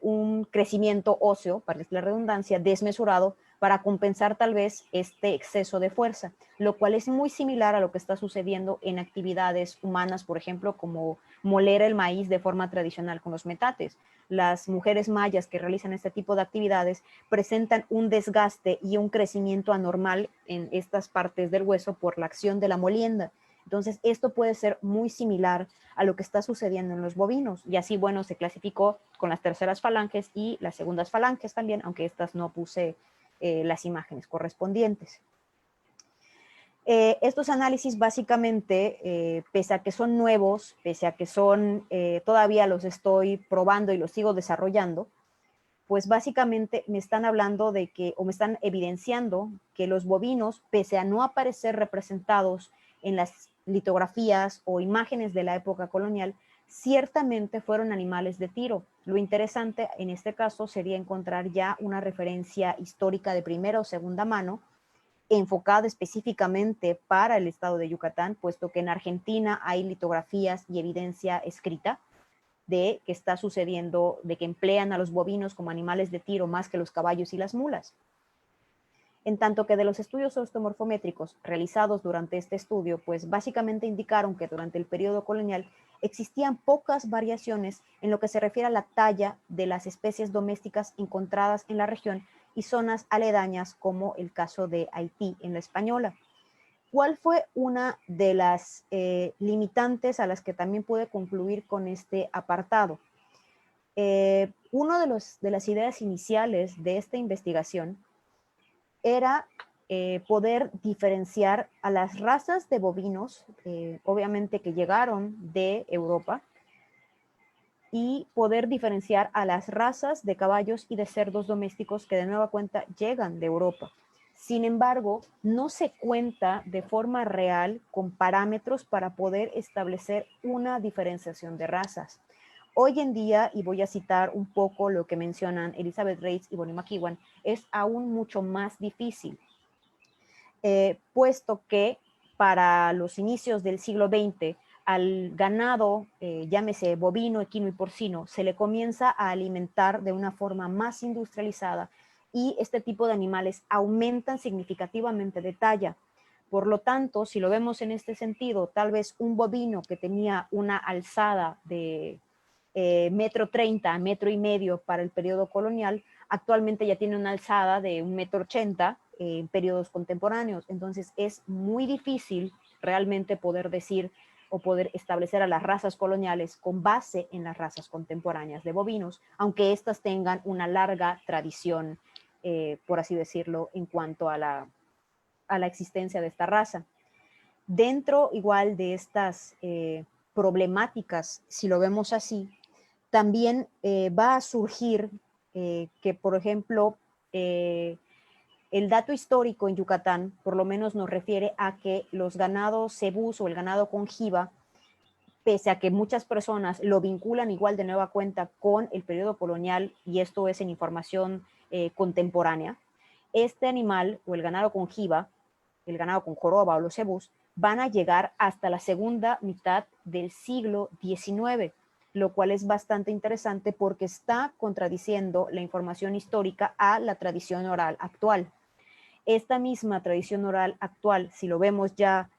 un crecimiento óseo, para la redundancia, desmesurado para compensar tal vez este exceso de fuerza, lo cual es muy similar a lo que está sucediendo en actividades humanas, por ejemplo, como moler el maíz de forma tradicional con los metates. Las mujeres mayas que realizan este tipo de actividades presentan un desgaste y un crecimiento anormal en estas partes del hueso por la acción de la molienda. Entonces, esto puede ser muy similar a lo que está sucediendo en los bovinos. Y así, bueno, se clasificó con las terceras falanges y las segundas falanges también, aunque estas no puse las imágenes correspondientes. Estos análisis básicamente, pese a que son nuevos, pese a que son, todavía los estoy probando y los sigo desarrollando, pues básicamente me están hablando de que, o me están evidenciando que los bovinos, pese a no aparecer representados en las litografías o imágenes de la época colonial, ciertamente fueron animales de tiro. Lo interesante en este caso sería encontrar ya una referencia histórica de primera o segunda mano, enfocada específicamente para el estado de Yucatán, puesto que en Argentina hay litografías y evidencia escrita de que está sucediendo, de que emplean a los bovinos como animales de tiro más que los caballos y las mulas. En tanto que de los estudios osteomorfométricos realizados durante este estudio, pues básicamente indicaron que durante el periodo colonial existían pocas variaciones en lo que se refiere a la talla de las especies domésticas encontradas en la región y zonas aledañas, como el caso de Haití en la Española. ¿Cuál fue una de las limitantes a las que también pude concluir con este apartado? Una de las ideas iniciales de esta investigación era poder diferenciar a las razas de bovinos, obviamente que llegaron de Europa, y poder diferenciar a las razas de caballos y de cerdos domésticos que de nueva cuenta llegan de Europa. Sin embargo, no se cuenta de forma real con parámetros para poder establecer una diferenciación de razas. Hoy en día, y voy a citar un poco lo que mencionan Elizabeth Reitz y Bonnie McEwan, es aún mucho más difícil, puesto que para los inicios del siglo XX, al ganado, llámese bovino, equino y porcino, se le comienza a alimentar de una forma más industrializada y este tipo de animales aumentan significativamente de talla. Por lo tanto, si lo vemos en este sentido, tal vez un bovino que tenía una alzada de 1,30 m, 1,5 m para el periodo colonial, actualmente ya tiene una alzada de 1,80 m en periodos contemporáneos. Entonces es muy difícil realmente poder decir o poder establecer a las razas coloniales con base en las razas contemporáneas de bovinos, aunque éstas tengan una larga tradición, por así decirlo, en cuanto a la existencia de esta raza. Dentro igual de estas problemáticas, si lo vemos así, también va a surgir que, por ejemplo, el dato histórico en Yucatán, por lo menos nos refiere a que los ganados cebús o el ganado con jiba, pese a que muchas personas lo vinculan igual de nueva cuenta con el periodo colonial, y esto es en información contemporánea, este animal o el ganado con jiba, el ganado con joroba o los cebús, van a llegar hasta la segunda mitad del siglo XIX, lo cual es bastante interesante porque está contradiciendo la información histórica a la tradición oral actual. esta misma tradición oral actual, si lo vemos ya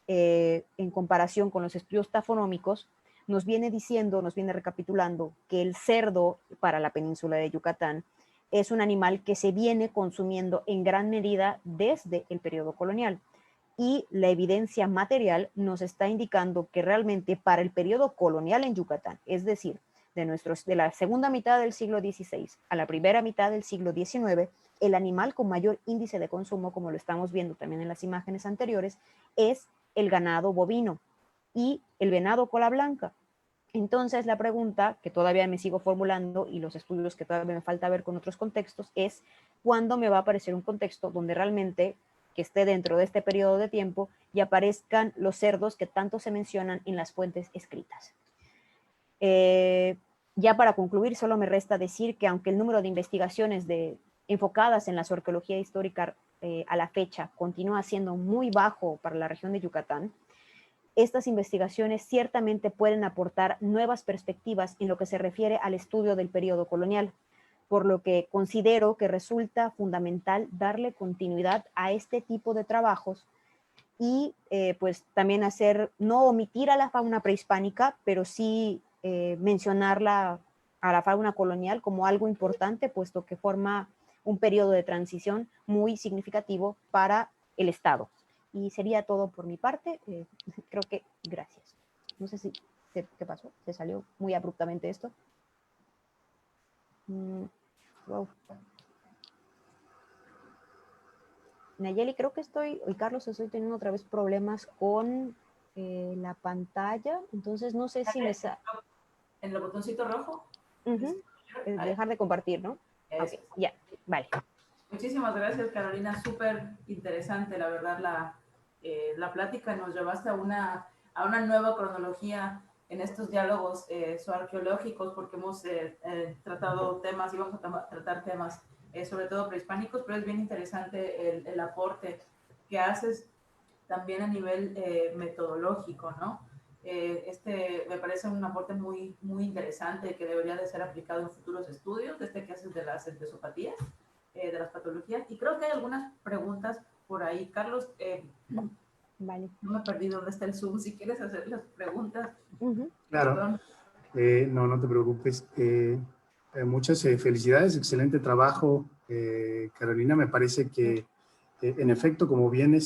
en comparación con los estudios tafonómicos, nos viene diciendo, nos viene recapitulando que el cerdo para la península de Yucatán es un animal que se viene consumiendo en gran medida desde el periodo colonial. Y la evidencia material nos está indicando que realmente para el periodo colonial en Yucatán, es decir, de la segunda mitad del siglo XVI a la primera mitad del siglo XIX, el animal con mayor índice de consumo, como lo estamos viendo también en las imágenes anteriores, es el ganado bovino y el venado cola blanca. Entonces la pregunta que todavía me sigo formulando y los estudios que todavía me falta ver con otros contextos es ¿cuándo me va a aparecer un contexto donde realmente que esté dentro de este periodo de tiempo y aparezcan los cerdos que tanto se mencionan en las fuentes escritas? Ya para concluir, solo me resta decir que aunque el número de investigaciones enfocadas en la arqueología histórica a la fecha continúa siendo muy bajo para la región de Yucatán, estas investigaciones ciertamente pueden aportar nuevas perspectivas en lo que se refiere al estudio del periodo colonial, por lo que considero que resulta fundamental darle continuidad a este tipo de trabajos y pues también no omitir a la fauna prehispánica, pero sí mencionarla a la fauna colonial como algo importante, puesto que forma un periodo de transición muy significativo para el Estado. Y sería todo por mi parte. Creo que gracias. No sé si, ¿qué pasó? ¿Se salió muy abruptamente esto? Wow. Nayeli, creo que y Carlos, estoy teniendo otra vez problemas con la pantalla, entonces no sé si me sale. En el botoncito rojo. Dejar de compartir, ¿no? Ok, ya, vale. Muchísimas gracias, Carolina, súper interesante, la verdad, la plática. Nos llevaste a una nueva cronología en estos diálogos zoarqueológicos, porque hemos tratado temas y vamos a tratar temas sobre todo prehispánicos, pero es bien interesante el aporte que haces también a nivel metodológico, ¿no? Me parece un aporte muy, muy interesante que debería de ser aplicado en futuros estudios, que haces de las entesopatías, de las patologías. Y creo que hay algunas preguntas por ahí. Carlos, vale. No me perdí dónde está el Zoom. Si quieres hacer las preguntas. Claro. No te preocupes. Muchas felicidades, excelente trabajo, Carolina. Me parece que, en efecto, como bien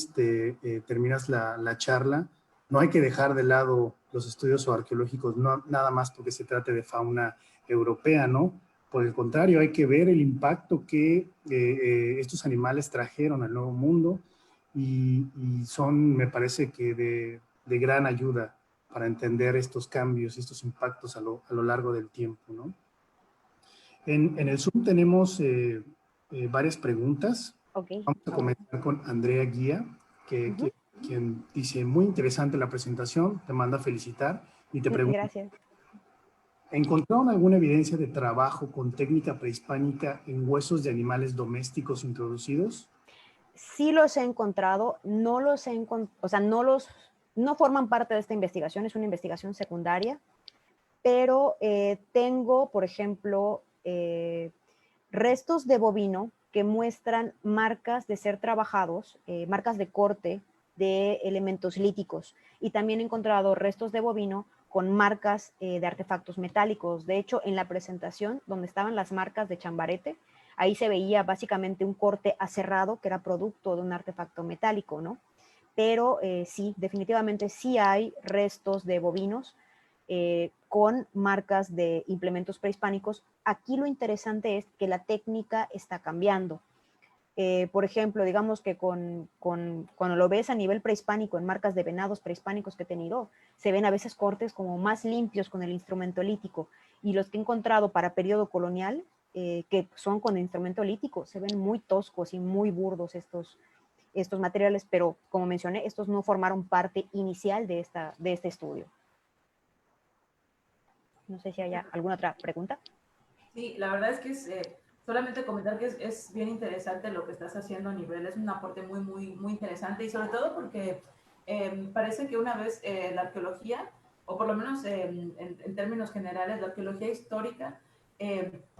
terminas la charla, no hay que dejar de lado los estudios arqueológicos, no, nada más porque se trate de fauna europea, ¿no? Por el contrario, hay que ver el impacto que estos animales trajeron al Nuevo Mundo y son, me parece que de gran ayuda para entender estos cambios y estos impactos a lo largo del tiempo, ¿no? En el Zoom tenemos varias preguntas. Okay. Vamos a comenzar con Andrea Guía, quien dice, muy interesante la presentación, te manda a felicitar y te pregunta, gracias. ¿encontraron alguna evidencia de trabajo con técnica prehispánica en huesos de animales domésticos introducidos? Sí los he encontrado, no forman parte de esta investigación, es una investigación secundaria, pero tengo, por ejemplo, restos de bovino que muestran marcas de ser trabajados, marcas de corte de elementos líticos, y también he encontrado restos de bovino con marcas de artefactos metálicos. De hecho, en la presentación donde estaban las marcas de Chambarete, ahí se veía básicamente un corte aserrado que era producto de un artefacto metálico, ¿no? Pero sí, definitivamente sí hay restos de bovinos con marcas de implementos prehispánicos. Aquí lo interesante es que la técnica está cambiando. Por ejemplo, digamos que cuando lo ves a nivel prehispánico en marcas de venados prehispánicos que he tenido, se ven a veces cortes como más limpios con el instrumento lítico, y los que he encontrado para periodo colonial, que son con instrumento lítico, se ven muy toscos y muy burdos estos materiales, pero como mencioné, estos no formaron parte inicial de este estudio. No sé si hay alguna otra pregunta. Sí, la verdad es que solamente comentar que es bien interesante lo que estás haciendo a nivel, es un aporte muy, muy, muy interesante, y sobre todo porque parece que una vez la arqueología, o por lo menos en términos generales, la arqueología histórica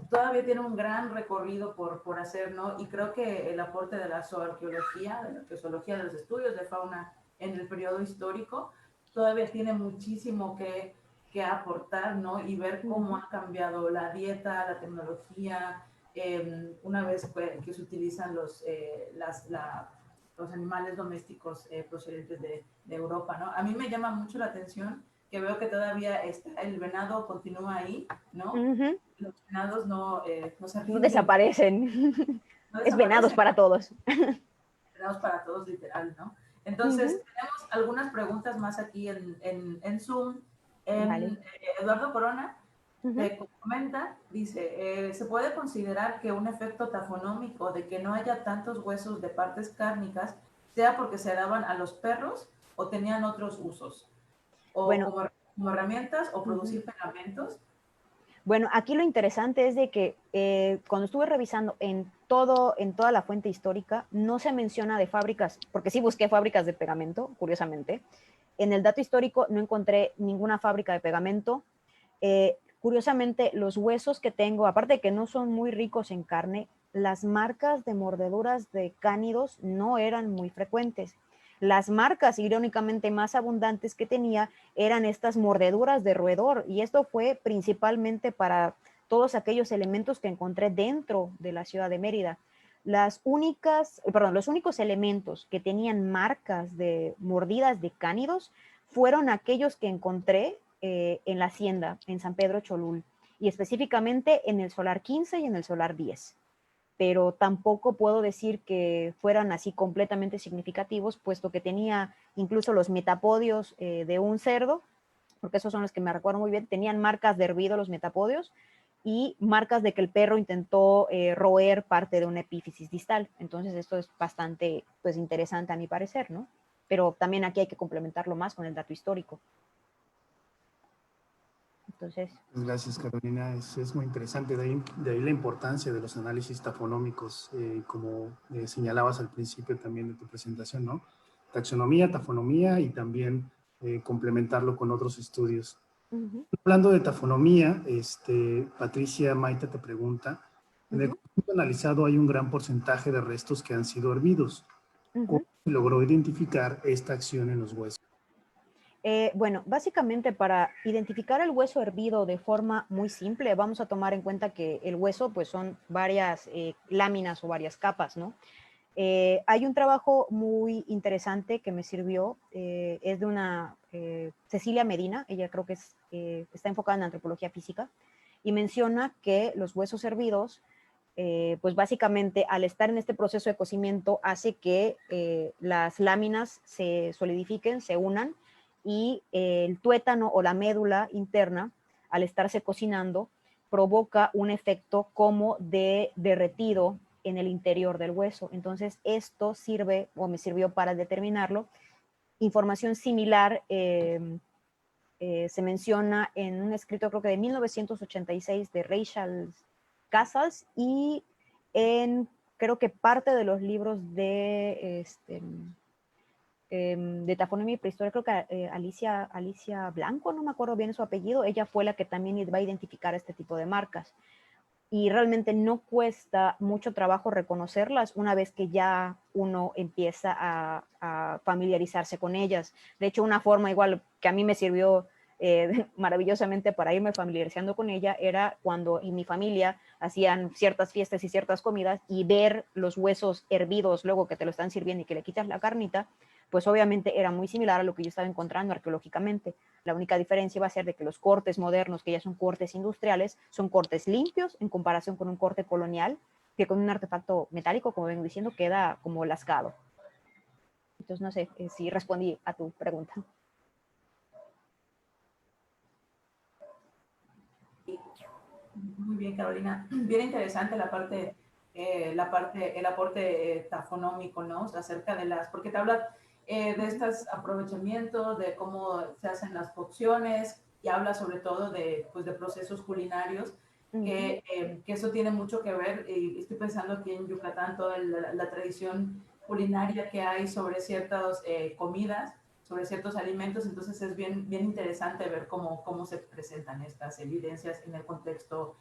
todavía tiene un gran recorrido por hacer, ¿no? Y creo que el aporte de la zooarqueología, de la arqueología, de los estudios de fauna en el periodo histórico, todavía tiene muchísimo que aportar, ¿no? Y ver cómo ha cambiado la dieta, la tecnología, una vez que se utilizan los animales domésticos procedentes de Europa, ¿no? A mí me llama mucho la atención que veo que todavía el venado continúa ahí, ¿no? Los venados no se No rinden. desaparecen. No Es venados desaparecen. para todos. Venados para todos, literal, ¿no? Entonces, tenemos algunas preguntas más aquí en Zoom. Vale. Eduardo Corona comenta, dice, ¿se puede considerar que un efecto tafonómico de que no haya tantos huesos de partes cárnicas sea porque se daban a los perros o tenían otros usos? O bueno, como herramientas o producir pegamentos. Bueno, aquí lo interesante es de que cuando estuve revisando en toda la fuente histórica, no se menciona de fábricas, porque sí busqué fábricas de pegamento, curiosamente. En el dato histórico no encontré ninguna fábrica de pegamento. Curiosamente, los huesos que tengo, aparte de que no son muy ricos en carne, las marcas de mordeduras de cánidos no eran muy frecuentes. Las marcas, irónicamente, más abundantes que tenía eran estas mordeduras de roedor, y esto fue principalmente para todos aquellos elementos que encontré dentro de la ciudad de Mérida. Los únicos elementos que tenían marcas de mordidas de cánidos fueron aquellos que encontré en la hacienda, en San Pedro Cholul, y específicamente en el solar 15 y en el solar 10. Pero tampoco puedo decir que fueran así completamente significativos, puesto que tenía incluso los metapodios de un cerdo, porque esos son los que me recuerdo muy bien, tenían marcas de hervido los metapodios y marcas de que el perro intentó roer parte de una epífisis distal. Entonces esto es bastante pues, interesante a mi parecer, ¿no? Pero también aquí hay que complementarlo más con el dato histórico. Entonces, gracias, Carolina. Es muy interesante. De ahí la importancia de los análisis tafonómicos, como señalabas al principio también de tu presentación, ¿no? Taxonomía, tafonomía y también complementarlo con otros estudios. Hablando de tafonomía, Patricia Maita te pregunta, en el conjunto analizado hay un gran porcentaje de restos que han sido hervidos. ¿Cómo se logró identificar esta acción en los huesos? Bueno, básicamente para identificar el hueso hervido de forma muy simple, vamos a tomar en cuenta que el hueso pues son varias láminas o varias capas, ¿no? Hay un trabajo muy interesante que me sirvió, es de una Cecilia Medina, ella creo que está enfocada en antropología física, y menciona que los huesos hervidos, pues básicamente al estar en este proceso de cocimiento hace que las láminas se solidifiquen, se unan, y el tuétano o la médula interna, al estarse cocinando, provoca un efecto como de derretido en el interior del hueso. Entonces, esto sirve, o me sirvió para determinarlo. Información similar se menciona en un escrito, creo que de 1986, de Rachel Casals, y en, creo que parte de los libros de tafonomía y prehistoria, creo que Alicia Blanco, no me acuerdo bien su apellido, ella fue la que también va a identificar este tipo de marcas. Y realmente no cuesta mucho trabajo reconocerlas una vez que ya uno empieza a familiarizarse con ellas. De hecho, una forma igual que a mí me sirvió maravillosamente para irme familiarizando con ella era cuando en mi familia hacían ciertas fiestas y ciertas comidas, y ver los huesos hervidos luego que te lo están sirviendo y que le quitas la carnita, pues obviamente era muy similar a lo que yo estaba encontrando arqueológicamente. La única diferencia va a ser de que los cortes modernos, que ya son cortes industriales, son cortes limpios en comparación con un corte colonial, que con un artefacto metálico, como vengo diciendo, queda como lascado. Entonces, no sé si respondí a tu pregunta. Muy bien, Carolina. Bien interesante el aporte tafonómico, ¿no? O sea, acerca de porque te habla de estos aprovechamientos, de cómo se hacen las cocciones, y habla sobre todo pues, de procesos culinarios, que eso tiene mucho que ver, y estoy pensando aquí en Yucatán, toda la tradición culinaria que hay sobre ciertas comidas, sobre ciertos alimentos, entonces es bien, bien interesante ver cómo se presentan estas evidencias en el contexto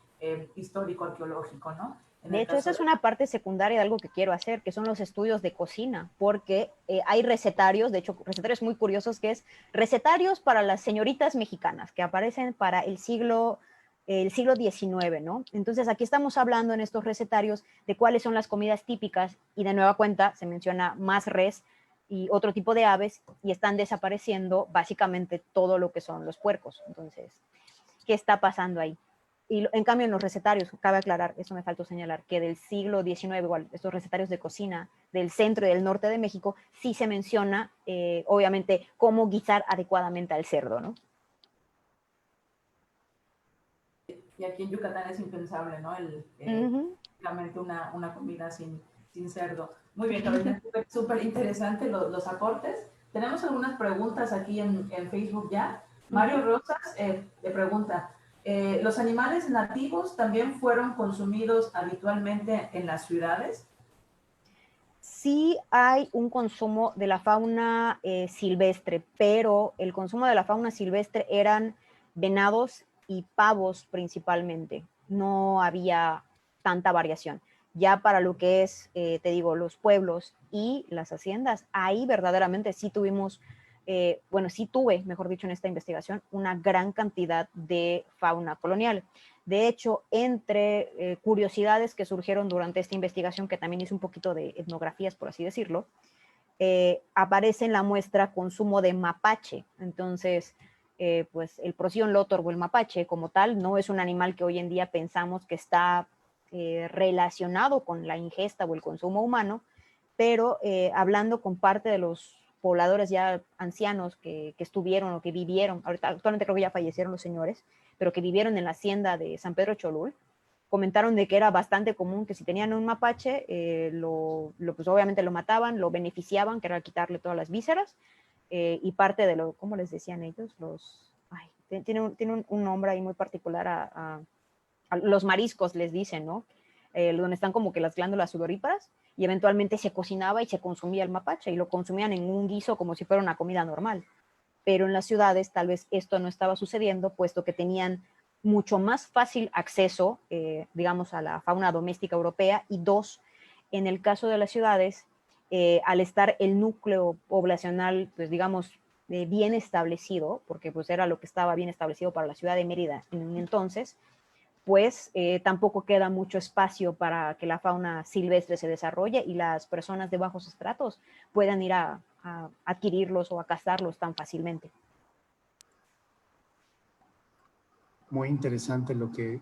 histórico, arqueológico, ¿no? En De el hecho, esa caso es una parte secundaria de algo que quiero hacer, que son los estudios de cocina, porque hay recetarios, de hecho, recetarios muy curiosos, que es recetarios para las señoritas mexicanas, que aparecen para el siglo XIX, ¿no? Entonces, aquí estamos hablando en estos recetarios de cuáles son las comidas típicas, y de nueva cuenta se menciona más res y otro tipo de aves, y están desapareciendo básicamente todo lo que son los puercos. Entonces, ¿qué está pasando ahí? Y en cambio en los recetarios, cabe aclarar, eso me faltó señalar, que del siglo XIX, igual, estos recetarios de cocina del centro y del norte de México, sí se menciona, obviamente, cómo guisar adecuadamente al cerdo, ¿no? y aquí en Yucatán es impensable, ¿no? Realmente una comida sin cerdo. Muy bien, Carolina, súper interesante los aportes. Tenemos algunas preguntas aquí en Facebook ya. Mario Rosas le pregunta, ¿los animales nativos también fueron consumidos habitualmente en las ciudades? Sí hay un consumo de la fauna silvestre, pero el consumo de la fauna silvestre eran venados y pavos principalmente. No había tanta variación. Ya para lo que es, te digo, los pueblos y las haciendas, ahí verdaderamente sí tuvimos, bueno, sí tuve, mejor dicho, en esta investigación, una gran cantidad de fauna colonial. De hecho, entre curiosidades que surgieron durante esta investigación, que también hice un poquito de etnografías, por así decirlo, aparece en la muestra consumo de mapache. Entonces, pues el Procyon lotor o el mapache como tal no es un animal que hoy en día pensamos que está relacionado con la ingesta o el consumo humano, pero hablando con parte de los pobladores ya ancianos que estuvieron o que vivieron, actualmente creo que ya fallecieron los señores, pero que vivieron en la hacienda de San Pedro Cholul, comentaron de que era bastante común que si tenían un mapache, pues obviamente lo mataban, lo beneficiaban, que era quitarle todas las vísceras, y parte de lo, ¿cómo les decían ellos? Tiene un nombre ahí muy particular a los mariscos, les dicen, ¿no? Donde están como que las glándulas sudoríparas, y eventualmente se cocinaba y se consumía el mapache, y lo consumían en un guiso como si fuera una comida normal. Pero en las ciudades tal vez esto no estaba sucediendo, puesto que tenían mucho más fácil acceso, digamos, a la fauna doméstica europea, y dos, en el caso de las ciudades, al estar el núcleo poblacional, pues digamos, bien establecido, porque pues era lo que estaba bien establecido para la ciudad de Mérida en entonces, pues tampoco queda mucho espacio para que la fauna silvestre se desarrolle y las personas de bajos estratos puedan ir a adquirirlos o a cazarlos tan fácilmente. Muy interesante lo que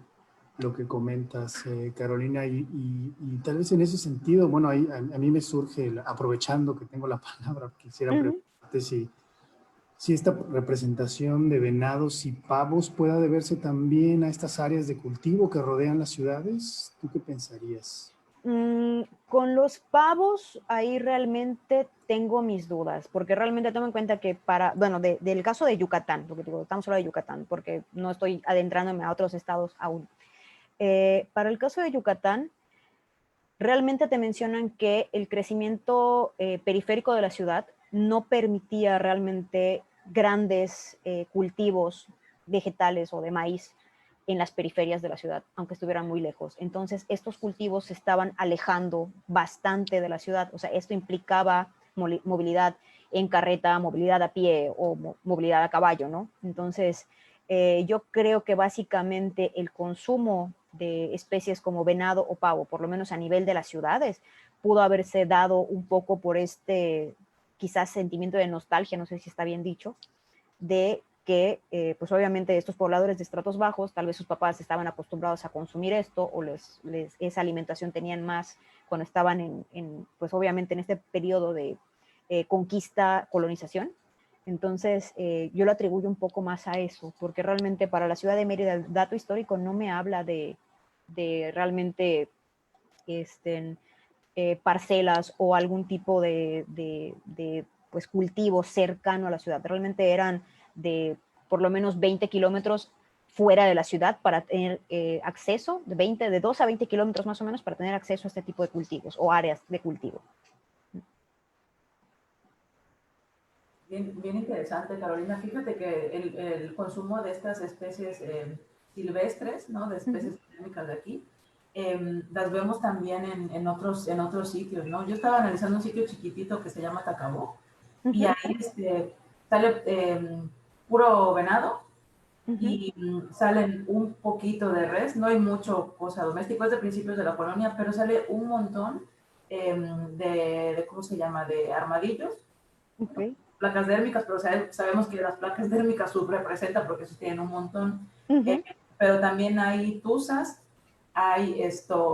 comentas, Carolina, y tal vez en ese sentido, bueno, ahí, a mí me surge, aprovechando que tengo la palabra, quisiera preguntarte si esta representación de venados y pavos pueda deberse también a estas áreas de cultivo que rodean las ciudades. ¿Tú qué pensarías? Con los pavos, ahí realmente tengo mis dudas, porque realmente tomo en cuenta que bueno, del caso de Yucatán, porque digo, estamos hablando de Yucatán, porque no estoy adentrándome a otros estados aún. Para el caso de Yucatán, realmente te mencionan que el crecimiento periférico de la ciudad no permitía realmente grandes cultivos vegetales o de maíz en las periferias de la ciudad, aunque estuvieran muy lejos. Entonces, estos cultivos se estaban alejando bastante de la ciudad. O sea, esto implicaba movilidad en carreta, movilidad a pie o movilidad a caballo, ¿no? Entonces, yo creo que básicamente el consumo de especies como venado o pavo, por lo menos a nivel de las ciudades, pudo haberse dado un poco por este quizás sentimiento de nostalgia, no sé si está bien dicho, de que pues obviamente estos pobladores de estratos bajos, tal vez sus papás estaban acostumbrados a consumir esto o esa alimentación tenían más cuando estaban pues obviamente en este periodo de conquista, colonización. Entonces, yo lo atribuyo un poco más a eso, porque realmente para la ciudad de Mérida el dato histórico no me habla de realmente parcelas o algún tipo de pues, cultivo cercano a la ciudad. Realmente eran de por lo menos 20 kilómetros fuera de la ciudad para tener acceso, de 2 a 20 kilómetros más o menos, para tener acceso a este tipo de cultivos o áreas de cultivo. Bien, bien interesante, Carolina. Fíjate que el consumo de estas especies silvestres, ¿no? De especies endémicas de aquí, las vemos también en otros sitios, ¿no? Yo estaba analizando un sitio chiquitito que se llama Tacabó y Ujú, ahí sale puro venado ujú, y salen un poquito de res, no hay mucho cosa doméstica, es de principios de la colonia, pero sale un montón ¿cómo se llama?, de armadillos, ok, placas dérmicas, pero sabemos que las placas dérmicas subrepresentan porque esos tienen un montón. Eh, ujú, pero también hay tuzas, hay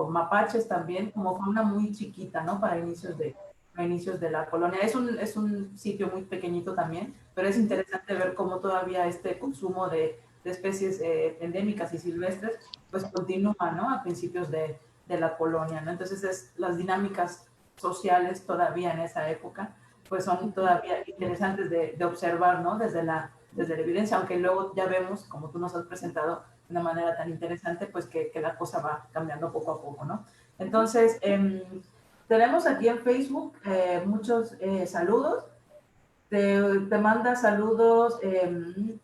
mapaches también, como fauna muy chiquita, ¿no? Para inicios de la colonia. Es un sitio muy pequeñito también, pero es ujú, interesante ver cómo todavía este consumo de especies endémicas y silvestres, pues continúa, ¿no? A principios de la colonia, ¿no? Entonces, las dinámicas sociales todavía en esa época pues son ujú. todavía interesantes de observar, ¿no? Desde la evidencia, aunque luego ya vemos, como tú nos has presentado de una manera tan interesante, pues que la cosa va cambiando poco a poco, ¿no? Entonces, tenemos aquí en Facebook muchos saludos. Te manda saludos,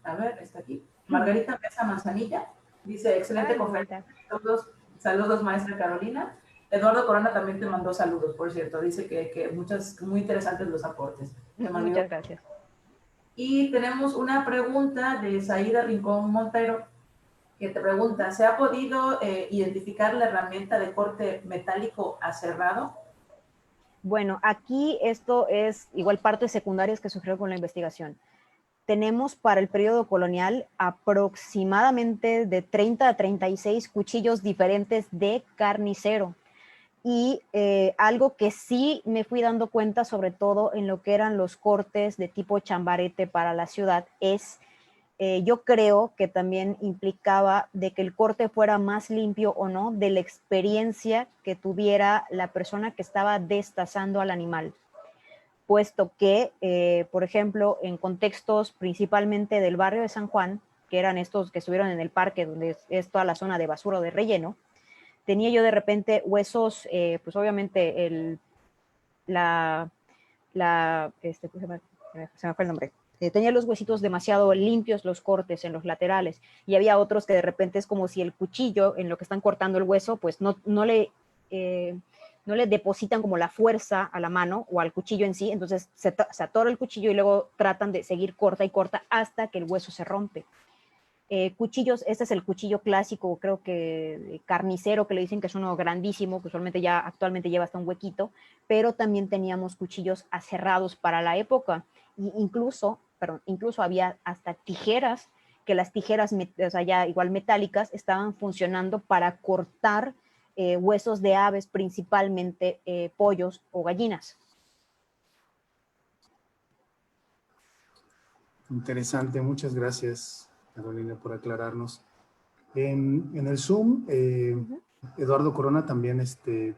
a ver, está aquí. Margarita Mesa Manzanilla dice, excelente Ay, conferencia. Margarita. Saludos, maestra Carolina. Eduardo Corona también te mandó saludos, por cierto. Dice que muy interesantes los aportes. Te mandó. Muchas gracias. Y tenemos una pregunta de Saída Rincón Montero, que te pregunta, ¿se ha podido identificar la herramienta de corte metálico aserrado? Bueno, aquí esto es igual partes secundarias que surgieron con la investigación. Tenemos para el periodo colonial aproximadamente de 30 a 36 cuchillos diferentes de carnicero. Y algo que sí me fui dando cuenta, sobre todo en lo que eran los cortes de tipo chambarete para la ciudad, es yo creo que también implicaba de que el corte fuera más limpio o no de la experiencia que tuviera la persona que estaba destazando al animal, puesto que, por ejemplo, en contextos principalmente del barrio de San Juan, que eran estos que estuvieron en el parque, donde es toda la zona de basura o de relleno, tenía yo de repente huesos, pues obviamente la, se me fue el nombre, tenía los huesitos demasiado limpios, los cortes en los laterales, y había otros que de repente es como si el cuchillo, en lo que están cortando el hueso, pues no le depositan como la fuerza a la mano o al cuchillo en sí, entonces se atora el cuchillo y luego tratan de seguir corta y corta hasta que el hueso se rompe. Cuchillos, este es el cuchillo clásico, creo que carnicero, que le dicen que es uno grandísimo, que usualmente ya actualmente lleva hasta un huequito, pero también teníamos cuchillos aserrados para la época, y incluso había hasta tijeras, que las tijeras, o sea, ya igual metálicas, estaban funcionando para cortar huesos de aves, principalmente pollos o gallinas. Interesante, muchas gracias, Carolina, por aclararnos. En el Zoom, Uh -huh, Eduardo Corona también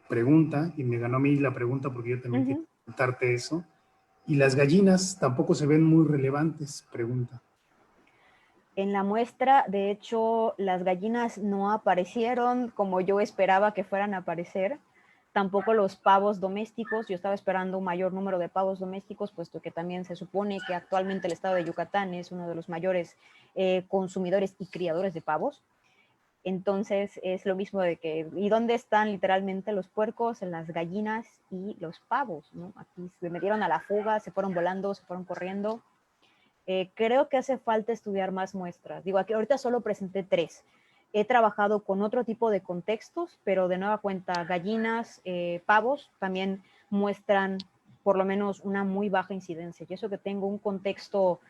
pregunta, y me ganó a mí la pregunta porque yo también uh quiero -huh. preguntarte eso. ¿Y las gallinas tampoco se ven muy relevantes? Pregunta. En la muestra, de hecho, las gallinas no aparecieron como yo esperaba que fueran a aparecer. Tampoco los pavos domésticos. Yo estaba esperando un mayor número de pavos domésticos, puesto que también se supone que actualmente el estado de Yucatán es uno de los mayores consumidores y criadores de pavos. Entonces es lo mismo de que, ¿y dónde están literalmente los puercos, las gallinas y los pavos? ¿No? Aquí se metieron a la fuga, se fueron volando, se fueron corriendo. Creo que hace falta estudiar más muestras. Digo, aquí ahorita solo presenté 3. He trabajado con otro tipo de contextos, pero de nueva cuenta, gallinas, pavos también muestran por lo menos una muy baja incidencia. Y eso que tengo un contexto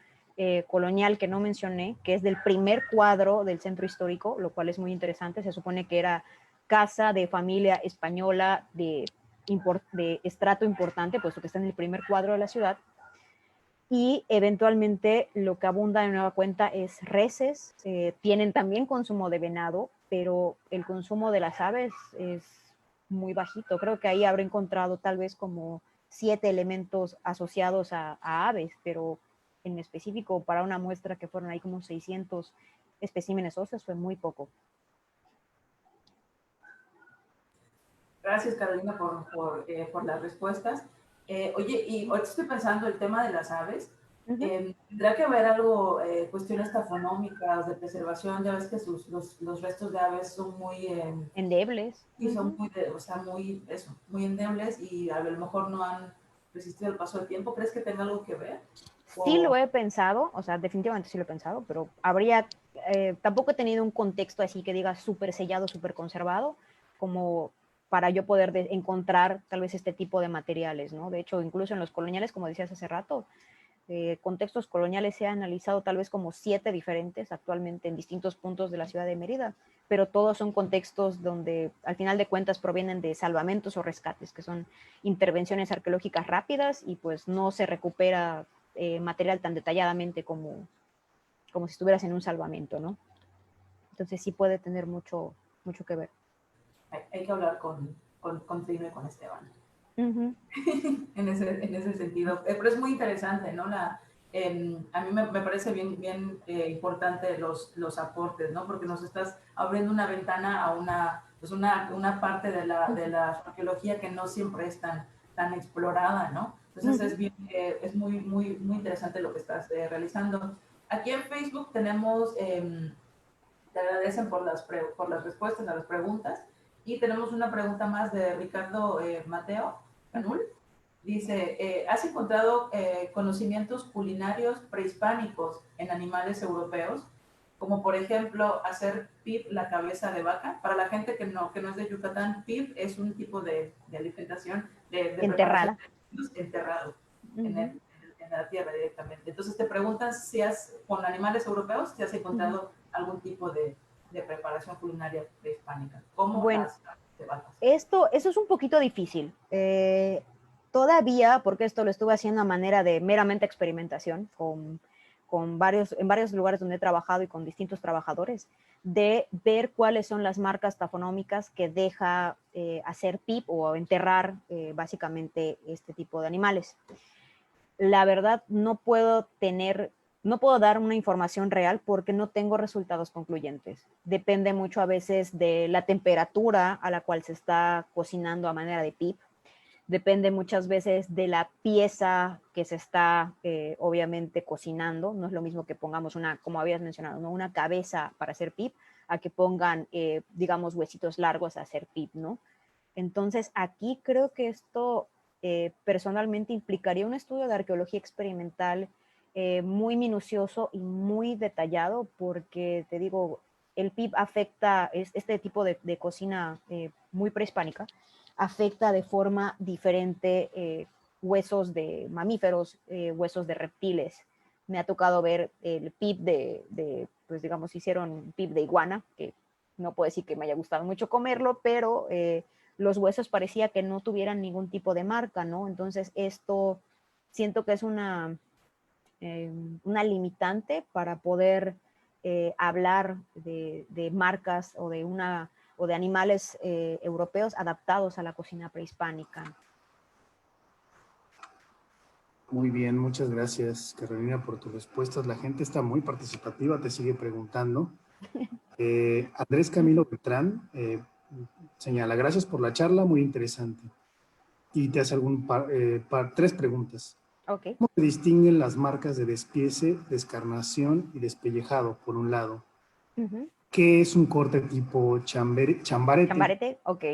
colonial que no mencioné, que es del primer cuadro del centro histórico, lo cual es muy interesante. Se supone que era casa de familia española de estrato importante, puesto que está en el primer cuadro de la ciudad. Y eventualmente lo que abunda de nueva cuenta es reses, tienen también consumo de venado, pero el consumo de las aves es muy bajito. Creo que ahí habré encontrado tal vez como 7 elementos asociados a aves, pero en específico para una muestra que fueron ahí como 600 especímenes óseos fue muy poco. Gracias, Carolina, por las respuestas. Oye, y ahorita estoy pensando el tema de las aves. Tendrá que haber algo, cuestiones tafonómicas de preservación. Ya ves que los restos de aves son muy, Endebles. y son muy, o sea, muy, eso, muy endebles y a lo mejor no han resistido el paso del tiempo. ¿Crees que tenga algo que ver? Sí lo O, he pensado, o sea, definitivamente sí lo he pensado, pero tampoco he tenido un contexto así que diga súper sellado, súper conservado, como para yo poder encontrar tal vez este tipo de materiales, ¿no? De hecho, incluso en los coloniales, como decías hace rato, contextos coloniales se ha analizado tal vez como 7 diferentes actualmente en distintos puntos de la ciudad de Mérida, pero todos son contextos donde al final de cuentas provienen de salvamentos o rescates, que son intervenciones arqueológicas rápidas y pues no se recupera material tan detalladamente como si estuvieras en un salvamento, ¿no? Entonces sí puede tener mucho que ver. hay que hablar con Trino y con Esteban. Uh-huh. En ese sentido. Pero es muy interesante, ¿no? A mí me parece bien importante los aportes, ¿no? Porque nos estás abriendo una ventana a una parte de la arqueología que no siempre es tan explorada, ¿no? Entonces es muy interesante lo que estás realizando. Aquí en Facebook tenemos, te agradecen por las respuestas a las preguntas, y tenemos una pregunta más de Ricardo Mateo Canul. Dice, ¿has encontrado conocimientos culinarios prehispánicos en animales europeos? Como por ejemplo, hacer pib, la cabeza de vaca. Para la gente que no es de Yucatán, pib es un tipo de alimentación, de preparación Enterrada. enterrado en, Uh-huh. en la tierra directamente. Entonces te preguntan si con animales europeos, si has Uh-huh. encontrado algún tipo de preparación culinaria prehispánica, como Bueno, las cabezas de vacas. eso es un poquito difícil. Todavía, porque esto lo estuve haciendo a manera de meramente experimentación en varios lugares donde he trabajado y con distintos trabajadores, de ver cuáles son las marcas tafonómicas que deja hacer PIP o enterrar básicamente este tipo de animales. La verdad, no puedo dar una información real porque no tengo resultados concluyentes. Depende mucho a veces de la temperatura a la cual se está cocinando a manera de PIP. Depende muchas veces de la pieza que se está obviamente cocinando. No es lo mismo que pongamos como habías mencionado, ¿no? Una cabeza para hacer PIP a que pongan, digamos, huesitos largos a hacer PIP, ¿no? Entonces, aquí creo que esto personalmente implicaría un estudio de arqueología experimental muy minucioso y muy detallado, porque te digo, el PIB afecta, este tipo de cocina muy prehispánica, afecta de forma diferente huesos de mamíferos, huesos de reptiles. Me ha tocado ver el PIB pues digamos, hicieron PIB de iguana, que no puedo decir que me haya gustado mucho comerlo, pero los huesos parecía que no tuvieran ningún tipo de marca, ¿no? Entonces esto siento que es una limitante para poder hablar de marcas o de animales europeos adaptados a la cocina prehispánica. Muy bien, muchas gracias, Carolina, por tus respuestas. La gente está muy participativa, te sigue preguntando. Andrés Camilo Beltrán señala, gracias por la charla, muy interesante. Y te hace 3 preguntas. Ok. ¿Cómo se distinguen las marcas de despiece, descarnación y despellejado, por un lado? ¿Qué es un corte tipo chambarete? Chambarete, ok.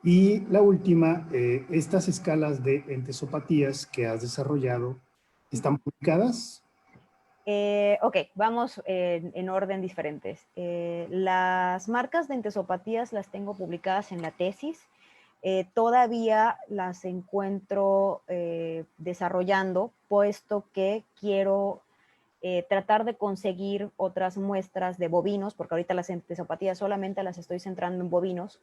Y la última, estas escalas de entesopatías que has desarrollado, ¿están publicadas? Ok, vamos en orden diferentes. Las marcas de entesopatías las tengo publicadas en la tesis. Todavía las encuentro desarrollando, puesto que quiero tratar de conseguir otras muestras de bovinos, porque ahorita las entesopatías solamente las estoy centrando en bovinos,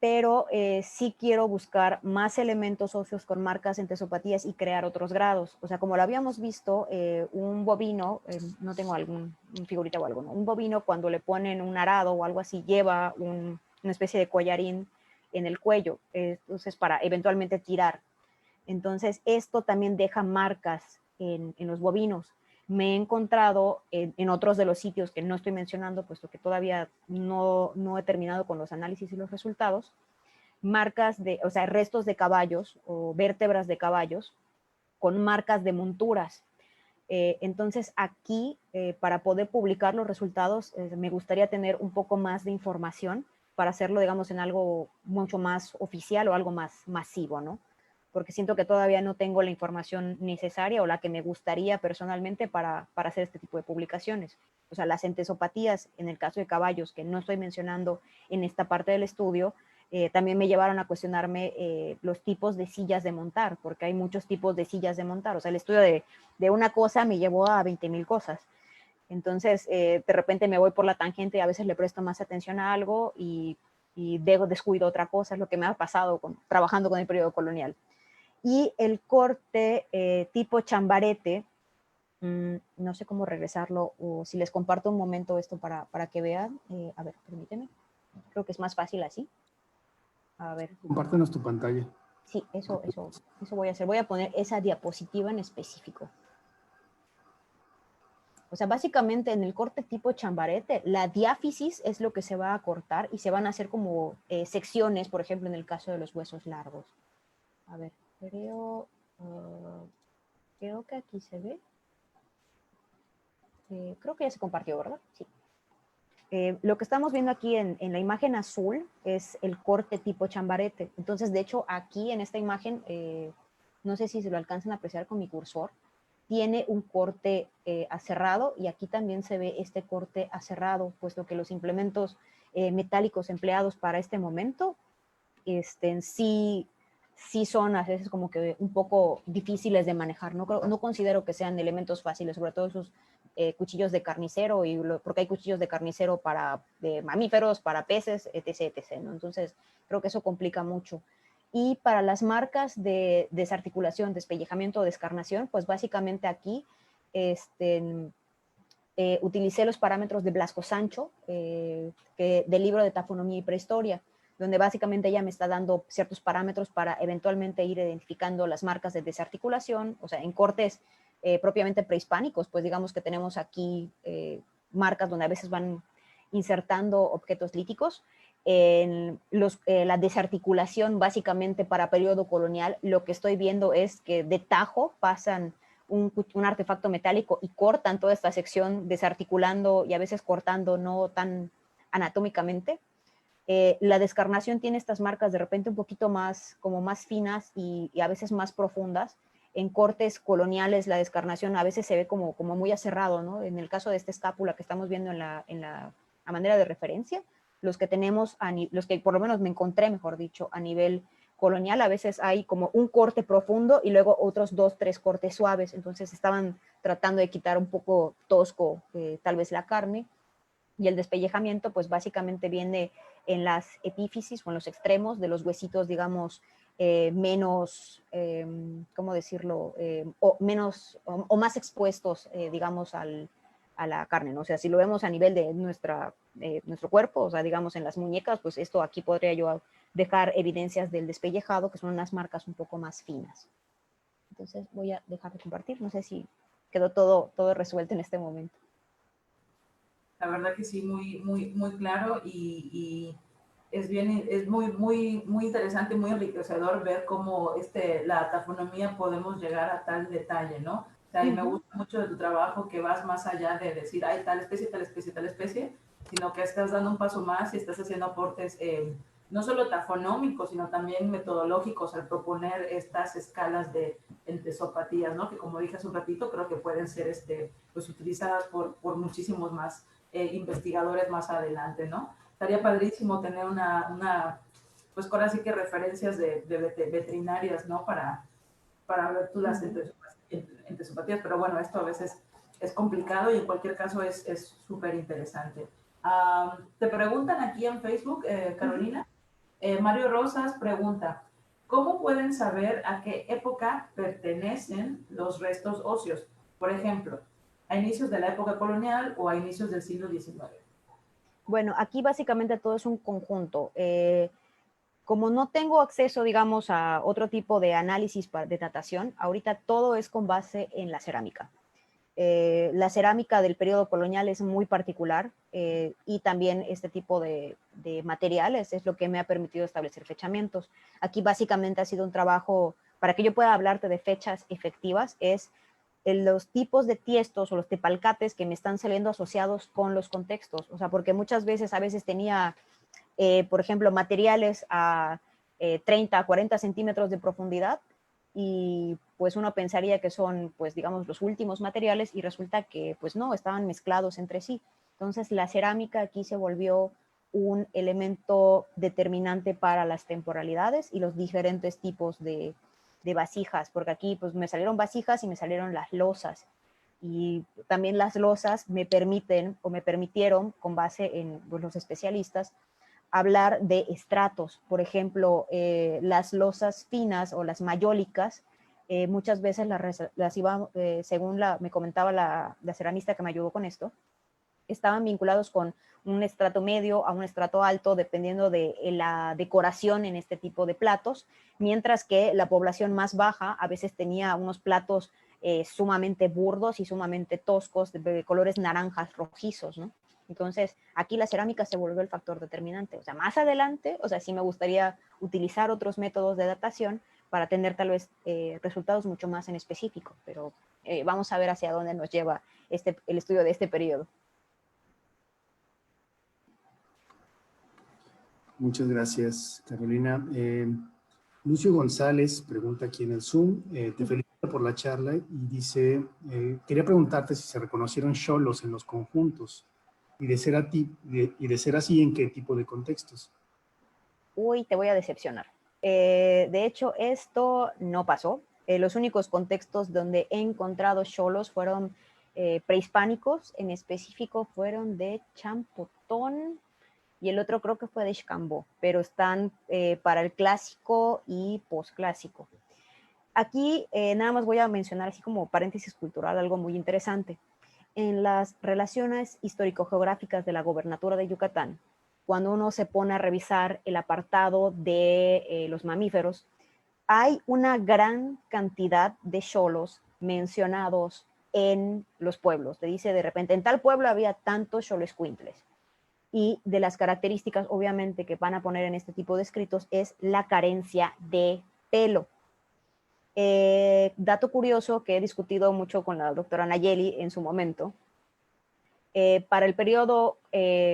pero sí quiero buscar más elementos óseos con marcas entesopatías y crear otros grados. O sea, como lo habíamos visto, un bovino, no tengo algún figurita o algo, ¿no? Un bovino cuando le ponen un arado o algo así lleva una especie de collarín en el cuello, entonces para eventualmente tirar. Entonces esto también deja marcas en los bovinos. Me he encontrado en otros de los sitios que no estoy mencionando, puesto que todavía no he terminado con los análisis y los resultados, o sea, restos de caballos o vértebras de caballos con marcas de monturas. Entonces aquí, para poder publicar los resultados, me gustaría tener un poco más de información para hacerlo, digamos, en algo mucho más oficial o algo más masivo, ¿no? Porque siento que todavía no tengo la información necesaria o la que me gustaría personalmente para hacer este tipo de publicaciones. O sea, las entesopatías, en el caso de caballos, que no estoy mencionando en esta parte del estudio, también me llevaron a cuestionarme los tipos de sillas de montar, porque hay muchos tipos de sillas de montar. O sea, el estudio de una cosa me llevó a 20,000 cosas. Entonces, de repente me voy por la tangente y a veces le presto más atención a algo y descuido otra cosa. Es lo que me ha pasado trabajando con el periodo colonial. Y el corte tipo chambarete, no sé cómo regresarlo, o si les comparto un momento esto para que vean. A ver, permíteme. Creo que es más fácil así. A ver. Compártenos tu pantalla. Sí, eso voy a hacer. Voy a poner esa diapositiva en específico. O sea, básicamente en el corte tipo chambarete, la diáfisis es lo que se va a cortar y se van a hacer como secciones, por ejemplo, en el caso de los huesos largos. A ver, creo que aquí se ve. Creo que ya se compartió, ¿verdad? Sí. Lo que estamos viendo aquí en la imagen azul es el corte tipo chambarete. Entonces, de hecho, aquí en esta imagen, no sé si se lo alcanzan a apreciar con mi cursor, tiene un corte aserrado y aquí también se ve este corte aserrado, puesto que los implementos metálicos empleados para este momento sí son a veces como que un poco difíciles de manejar. No considero que sean elementos fáciles, sobre todo esos cuchillos de carnicero, porque hay cuchillos de carnicero para mamíferos, para peces, etc., etc., ¿no? Entonces, creo que eso complica mucho. Y para las marcas de desarticulación, despellejamiento o descarnación, pues básicamente aquí utilicé los parámetros de Blasco Sancho, del libro de Tafonomía y Prehistoria, donde básicamente ella me está dando ciertos parámetros para eventualmente ir identificando las marcas de desarticulación, o sea, en cortes propiamente prehispánicos, pues digamos que tenemos aquí marcas donde a veces van insertando objetos líticos. La desarticulación básicamente para periodo colonial, lo que estoy viendo es que de tajo pasan un artefacto metálico y cortan toda esta sección desarticulando y a veces cortando no tan anatómicamente. La descarnación tiene estas marcas de repente un poquito más, como más finas y a veces más profundas. En cortes coloniales la descarnación a veces se ve como muy aserrado, ¿no? En el caso de esta escápula que estamos viendo a manera de referencia, los que tenemos, los que por lo menos me encontré, mejor dicho, a nivel colonial, a veces hay como un corte profundo y luego otros 2, 3 cortes suaves. Entonces estaban tratando de quitar un poco tosco tal vez la carne. Y el despellejamiento, pues básicamente viene en las epífisis o en los extremos de los huesitos, digamos, menos, ¿cómo decirlo? O más expuestos, digamos, a la carne, ¿no? O sea, si lo vemos a nivel de nuestro cuerpo, o sea, digamos, en las muñecas, pues esto aquí podría yo dejar evidencias del despellejado, que son unas marcas un poco más finas. Entonces voy a dejar de compartir. No sé si quedó todo resuelto en este momento. La verdad que sí, muy claro y es muy interesante, muy enriquecedor ver cómo la tafonomía podemos llegar a tal detalle, ¿no? O sea, y me gusta mucho de tu trabajo que vas más allá de decir, hay tal especie, tal especie, tal especie, sino que estás dando un paso más y estás haciendo aportes no solo tafonómicos, sino también metodológicos al proponer estas escalas de entesopatías, ¿no? Que como dije hace un ratito, creo que pueden ser pues, utilizadas por muchísimos más investigadores más adelante, ¿no? Estaría padrísimo tener pues ahora sí que referencias de veterinarias, ¿no? Para ver tú las entesopatías, pero bueno, esto a veces es complicado y en cualquier caso es súper interesante. Te preguntan aquí en Facebook, Carolina, Mario Rosas pregunta, ¿cómo pueden saber a qué época pertenecen los restos óseos? Por ejemplo, a inicios de la época colonial o a inicios del siglo XIX. Bueno, aquí básicamente todo es un conjunto. Como no tengo acceso, digamos, a otro tipo de análisis de datación, ahorita todo es con base en la cerámica. La cerámica del periodo colonial es muy particular y también este tipo de materiales es lo que me ha permitido establecer fechamientos. Aquí básicamente ha sido un trabajo, para que yo pueda hablarte de fechas efectivas, es los tipos de tiestos o los tepalcates que me están saliendo asociados con los contextos. O sea, porque muchas veces, a veces tenía, por ejemplo, materiales a 30, 40 centímetros de profundidad y pues uno pensaría que son, pues digamos, los últimos materiales y resulta que pues no, estaban mezclados entre sí. Entonces la cerámica aquí se volvió un elemento determinante para las temporalidades y los diferentes tipos de vasijas, porque aquí pues me salieron vasijas y me salieron las losas. Y también las losas me permiten o me permitieron, con base en pues, los especialistas, hablar de estratos. Por ejemplo, las losas finas o las mayólicas, muchas veces las iba, según me comentaba la ceramista que me ayudó con esto, estaban vinculados con un estrato medio a un estrato alto, dependiendo de la decoración en este tipo de platos, mientras que la población más baja a veces tenía unos platos sumamente burdos y sumamente toscos, de colores naranjas rojizos, ¿no? Entonces, aquí la cerámica se volvió el factor determinante. O sea, más adelante, o sea, sí me gustaría utilizar otros métodos de datación para tener tal vez resultados mucho más en específico, pero vamos a ver hacia dónde nos lleva el estudio de este periodo. Muchas gracias, Carolina. Lucio González pregunta aquí en el Zoom, te felicito por la charla y dice, quería preguntarte si se reconocieron xolos en los conjuntos y de ser así, ¿en qué tipo de contextos? Uy, te voy a decepcionar. De hecho, esto no pasó. Los únicos contextos donde he encontrado xolos fueron prehispánicos, en específico fueron de Champotón y el otro creo que fue de Xcambó, pero están para el clásico y posclásico. Aquí nada más voy a mencionar así como paréntesis cultural algo muy interesante. En las relaciones histórico-geográficas de la gobernatura de Yucatán, cuando uno se pone a revisar el apartado de los mamíferos, hay una gran cantidad de xolos mencionados en los pueblos. Te dice de repente, en tal pueblo había tantos xoloescuintles. Y de las características, obviamente, que van a poner en este tipo de escritos es la carencia de pelo. Dato curioso que he discutido mucho con la doctora Nayeli en su momento, para el periodo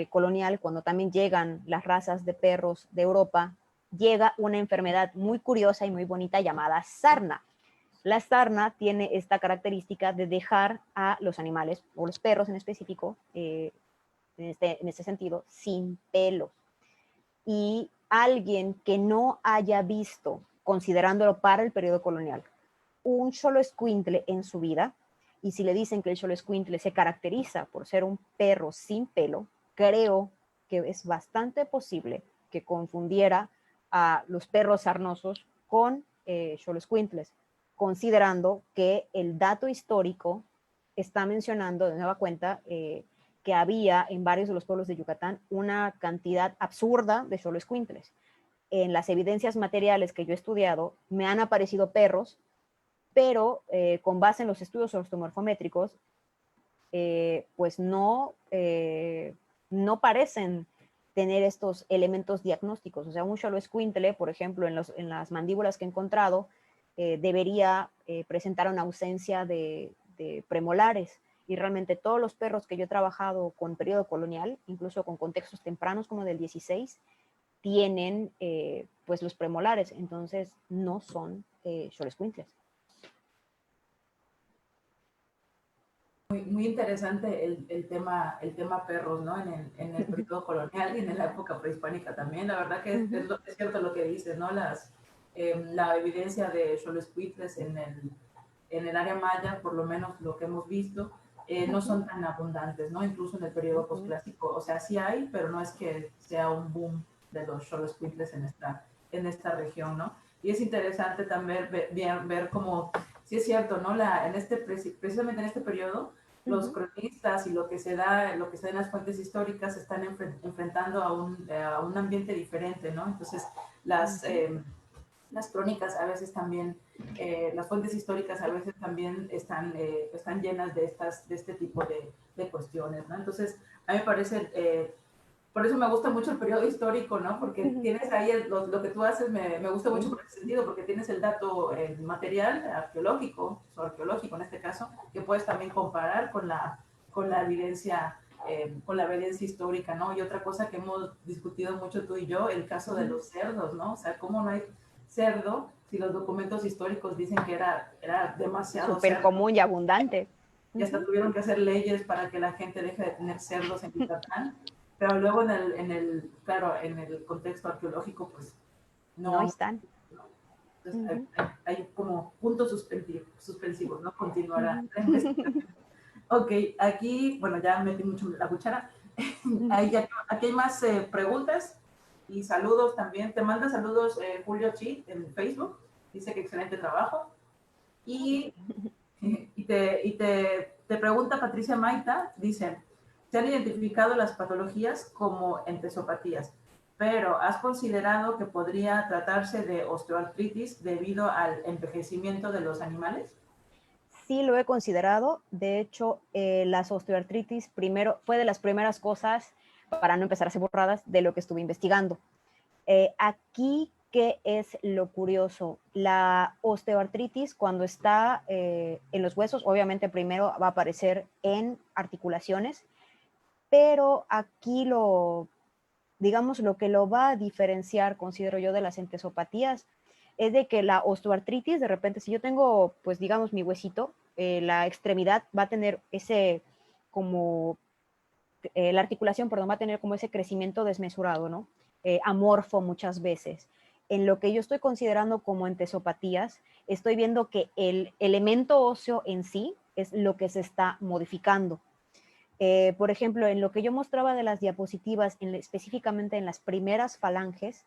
colonial, cuando también llegan las razas de perros de Europa, llega una enfermedad muy curiosa y muy bonita llamada sarna. La sarna tiene esta característica de dejar a los animales, o los perros en específico, en este sentido, sin pelo. Y alguien que no haya visto, considerándolo para el periodo colonial, un xoloescuintle en su vida, y si le dicen que el xoloescuintle se caracteriza por ser un perro sin pelo, creo que es bastante posible que confundiera a los perros sarnosos con xoloescuintles, considerando que el dato histórico está mencionando de nueva cuenta que había en varios de los pueblos de Yucatán una cantidad absurda de xoloescuintles. En las evidencias materiales que yo he estudiado, me han aparecido perros, pero con base en los estudios osteomorfométricos, pues no parecen tener estos elementos diagnósticos. O sea, un xoloescuintle, por ejemplo, en las mandíbulas que he encontrado, debería presentar una ausencia de premolares. Y realmente todos los perros que yo he trabajado con periodo colonial, incluso con contextos tempranos como del 16, tienen pues los premolares, entonces no son xoloescuintles. Muy interesante el tema perros, ¿no? En el periodo colonial y en la época prehispánica también. La verdad que es cierto lo que dices, ¿no? La evidencia de xoloescuintles en el área maya, por lo menos lo que hemos visto, no son tan abundantes, ¿no? Incluso en el periodo posclásico. O sea, sí hay, pero no es que sea un boom de los xoloescuintles en esta región, ¿no? Y es interesante también ver cómo, sí es cierto, ¿no? Precisamente en este periodo, los cronistas y lo que se da en las fuentes históricas se están enfrentando a un ambiente diferente, ¿no? Entonces, las crónicas a veces también, las fuentes históricas a veces también están llenas de este tipo de cuestiones, ¿no? Entonces, a mí me parece por eso me gusta mucho el periodo histórico, ¿no? Porque tienes ahí lo que tú haces, me gusta mucho por ese sentido, porque tienes el dato material, arqueológico, o arqueológico en este caso, que puedes también comparar con la evidencia histórica, ¿no? Y otra cosa que hemos discutido mucho tú y yo, el caso de los cerdos, ¿no? O sea, cómo no hay cerdo si los documentos históricos dicen que era demasiado Súper cerdo. común y abundante. Y hasta tuvieron que hacer leyes para que la gente deje de tener cerdos en Yucatán, pero luego claro, en el contexto arqueológico, pues No no. están. Entonces hay como puntos suspensivos, ¿no? Continuará la investigación. Ok, aquí, bueno, ya metí mucho la cuchara. Aquí hay más preguntas y saludos también. Te manda saludos Julio Chi en Facebook. Dice que excelente trabajo. Y te pregunta Patricia Maita, dice, se han identificado las patologías como entesopatías, pero ¿has considerado que podría tratarse de osteoartritis debido al envejecimiento de los animales? Sí lo he considerado. De hecho, las osteoartritis primero fue de las primeras cosas, para no empezar a hacer burradas, de lo que estuve investigando. Aquí, ¿qué es lo curioso? La osteoartritis, cuando está en los huesos, obviamente primero va a aparecer en articulaciones, pero aquí digamos, lo que lo va a diferenciar, considero yo, de las entesopatías, es de que la osteoartritis, de repente, si yo tengo, pues, digamos, mi huesito, la extremidad va a tener ese, como, la articulación, perdón, va a tener como ese crecimiento desmesurado, ¿no? Amorfo muchas veces. En lo que yo estoy considerando como entesopatías, estoy viendo que el elemento óseo en sí es lo que se está modificando. Por ejemplo, en lo que yo mostraba de las diapositivas, específicamente en las primeras falanges,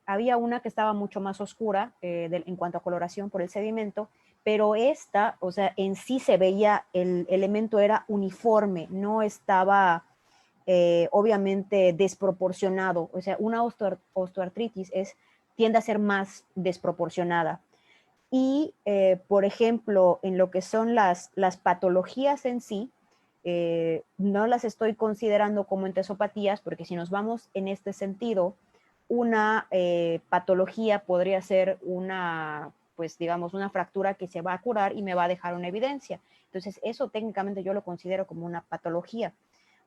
había una que estaba mucho más oscura en cuanto a coloración por el sedimento, pero esta, o sea, en sí se veía, el elemento era uniforme, no estaba obviamente desproporcionado. O sea, una osteoartritis tiende a ser más desproporcionada. Y, por ejemplo, en lo que son las patologías en sí, no las estoy considerando como entesopatías, porque si nos vamos en este sentido, una patología podría ser una, pues digamos, una fractura que se va a curar y me va a dejar una evidencia. Entonces, eso técnicamente yo lo considero como una patología.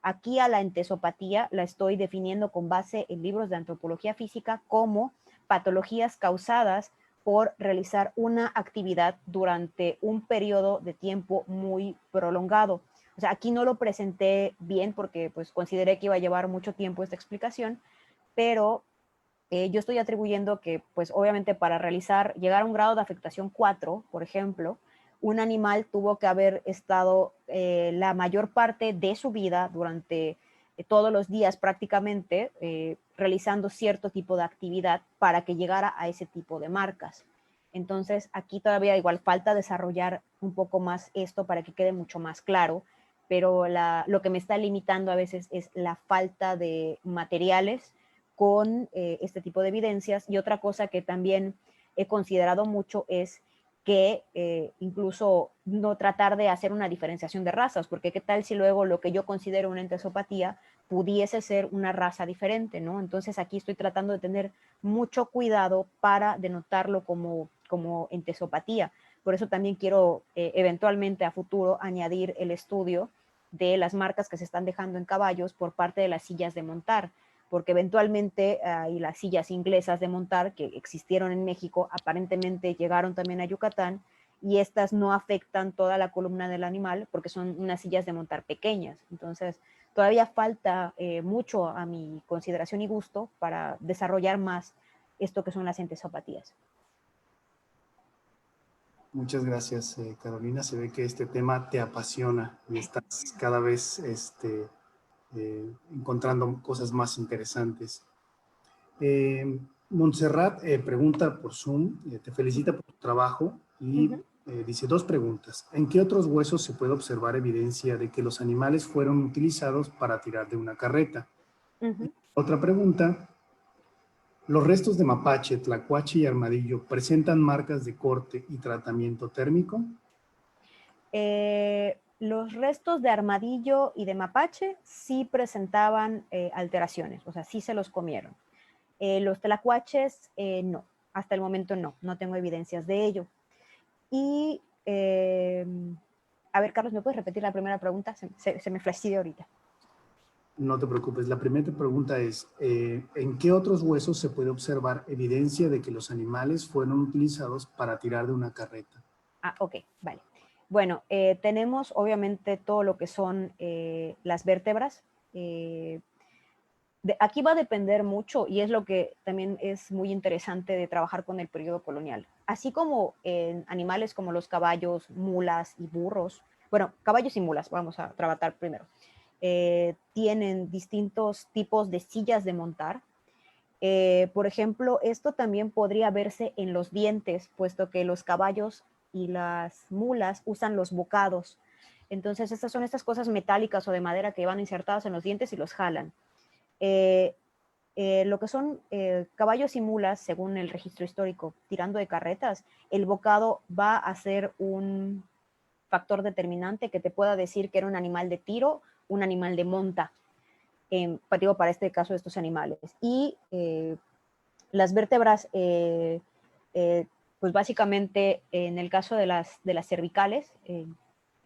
Aquí a la entesopatía la estoy definiendo con base en libros de antropología física como patologías causadas por realizar una actividad durante un periodo de tiempo muy prolongado. O sea, aquí no lo presenté bien porque pues consideré que iba a llevar mucho tiempo esta explicación, pero yo estoy atribuyendo que pues obviamente para llegar a un grado de afectación 4, por ejemplo, un animal tuvo que haber estado la mayor parte de su vida durante todos los días prácticamente realizando cierto tipo de actividad para que llegara a ese tipo de marcas. Entonces aquí todavía igual falta desarrollar un poco más esto para que quede mucho más claro, pero lo que me está limitando a veces es la falta de materiales con este tipo de evidencias. Y otra cosa que también he considerado mucho es que incluso no tratar de hacer una diferenciación de razas, porque qué tal si luego lo que yo considero una entesopatía pudiese ser una raza diferente, ¿no? Entonces aquí estoy tratando de tener mucho cuidado para denotarlo como entesopatía. Por eso también quiero eventualmente a futuro añadir el estudio de las marcas que se están dejando en caballos por parte de las sillas de montar, porque eventualmente hay las sillas inglesas de montar que existieron en México, aparentemente llegaron también a Yucatán, y estas no afectan toda la columna del animal porque son unas sillas de montar pequeñas. Entonces, todavía falta mucho a mi consideración y gusto para desarrollar más esto que son las entesopatías. Muchas gracias, Carolina. Se ve que este tema te apasiona y estás cada vez encontrando cosas más interesantes. Montserrat pregunta por Zoom, te felicita por tu trabajo y dice 2 preguntas. ¿En qué otros huesos se puede observar evidencia de que los animales fueron utilizados para tirar de una carreta? Otra pregunta, ¿los restos de mapache, tlacuache y armadillo presentan marcas de corte y tratamiento térmico? Los restos de armadillo y de mapache sí presentaban alteraciones, o sea, sí se los comieron. Los tlacuaches, no, hasta el momento no tengo evidencias de ello. Y, a ver, Carlos, ¿me puedes repetir la primera pregunta? Se me fastidió ahorita. No te preocupes. La primera pregunta es, ¿en qué otros huesos se puede observar evidencia de que los animales fueron utilizados para tirar de una carreta? Ah, ok, vale. Bueno, tenemos obviamente todo lo que son las vértebras. Aquí va a depender mucho, y es lo que también es muy interesante de trabajar con el periodo colonial. Así como en animales como los caballos, mulas y burros, bueno, caballos y mulas, vamos a tratar primero, tienen distintos tipos de sillas de montar. Por ejemplo, esto también podría verse en los dientes, puesto que los caballos y las mulas usan los bocados. Entonces, estas son estas cosas metálicas o de madera que van insertadas en los dientes y los jalan. Lo que son caballos y mulas, según el registro histórico, tirando de carretas, el bocado va a ser un factor determinante que te pueda decir que era un animal de tiro, un animal de monta, para este caso de estos animales. Y las vértebras, pues básicamente en el caso de las cervicales,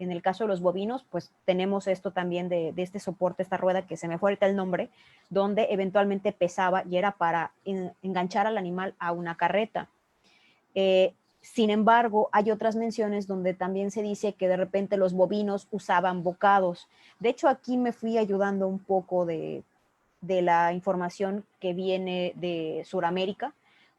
en el caso de los bovinos, pues tenemos esto también de este soporte, esta rueda que se me fue ahorita el nombre, donde eventualmente pesaba y era para enganchar al animal a una carreta. Sin embargo, hay otras menciones donde también se dice que de repente los bovinos usaban bocados. De hecho, aquí me fui ayudando un poco de la información que viene de Sudamérica,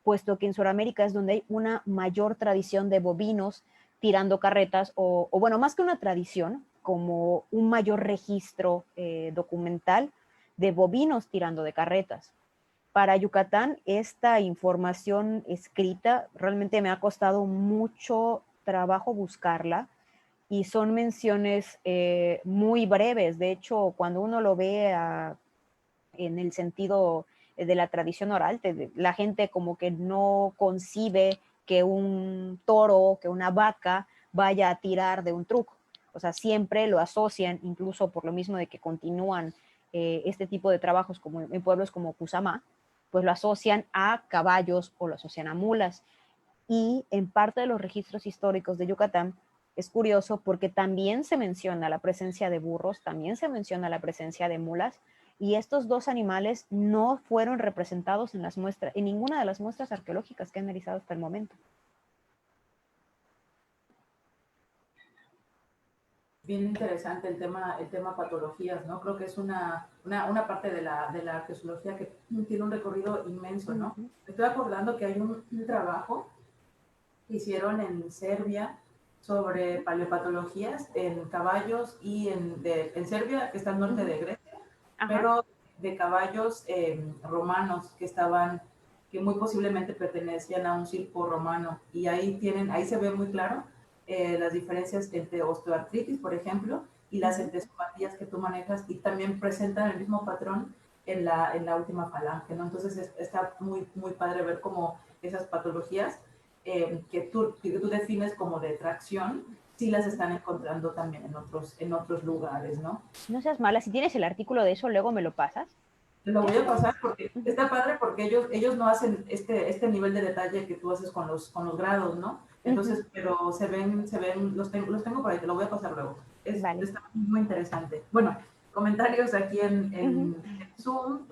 puesto que en Sudamérica es donde hay una mayor tradición de bovinos tirando carretas, o bueno, más que una tradición, como un mayor registro documental de bovinos tirando de carretas. Para Yucatán, esta información escrita realmente me ha costado mucho trabajo buscarla, y son menciones muy breves. De hecho, cuando uno lo ve en el sentido de la tradición oral, la gente como que no concibe que un toro, que una vaca vaya a tirar de un truco. O sea, siempre lo asocian, incluso por lo mismo de que continúan este tipo de trabajos como en pueblos como Cusamá, pues lo asocian a caballos o lo asocian a mulas. Y en parte de los registros históricos de Yucatán es curioso porque también se menciona la presencia de burros, también se menciona la presencia de mulas, y estos dos animales no fueron representados en las muestras, en ninguna de las muestras arqueológicas que han realizado hasta el momento. Bien interesante el tema patologías, ¿no? Creo que es una parte de la arqueología que tiene un recorrido inmenso, ¿no? Uh-huh. Me estoy acordando que hay un trabajo que hicieron en Serbia sobre paleopatologías en caballos y en Serbia, que está al norte de Grecia, Ajá. pero de caballos romanos que muy posiblemente pertenecían a un circo romano, y ahí se ve muy claro las diferencias entre osteoartritis, por ejemplo, y las entesopatías que tú manejas, y también presentan el mismo patrón en la última falange, ¿no? Entonces está muy, muy padre ver cómo esas patologías que tú defines como de tracción, sí las están encontrando también en otros lugares, ¿no? No seas mala, si tienes el artículo de eso, luego me lo pasas. Te lo voy a pasar porque está padre, porque ellos no hacen este nivel de detalle que tú haces con los grados, ¿no? Entonces, pero se ven, los tengo por ahí, te lo voy a pasar luego. Vale. Está muy interesante. Bueno, comentarios aquí en Zoom.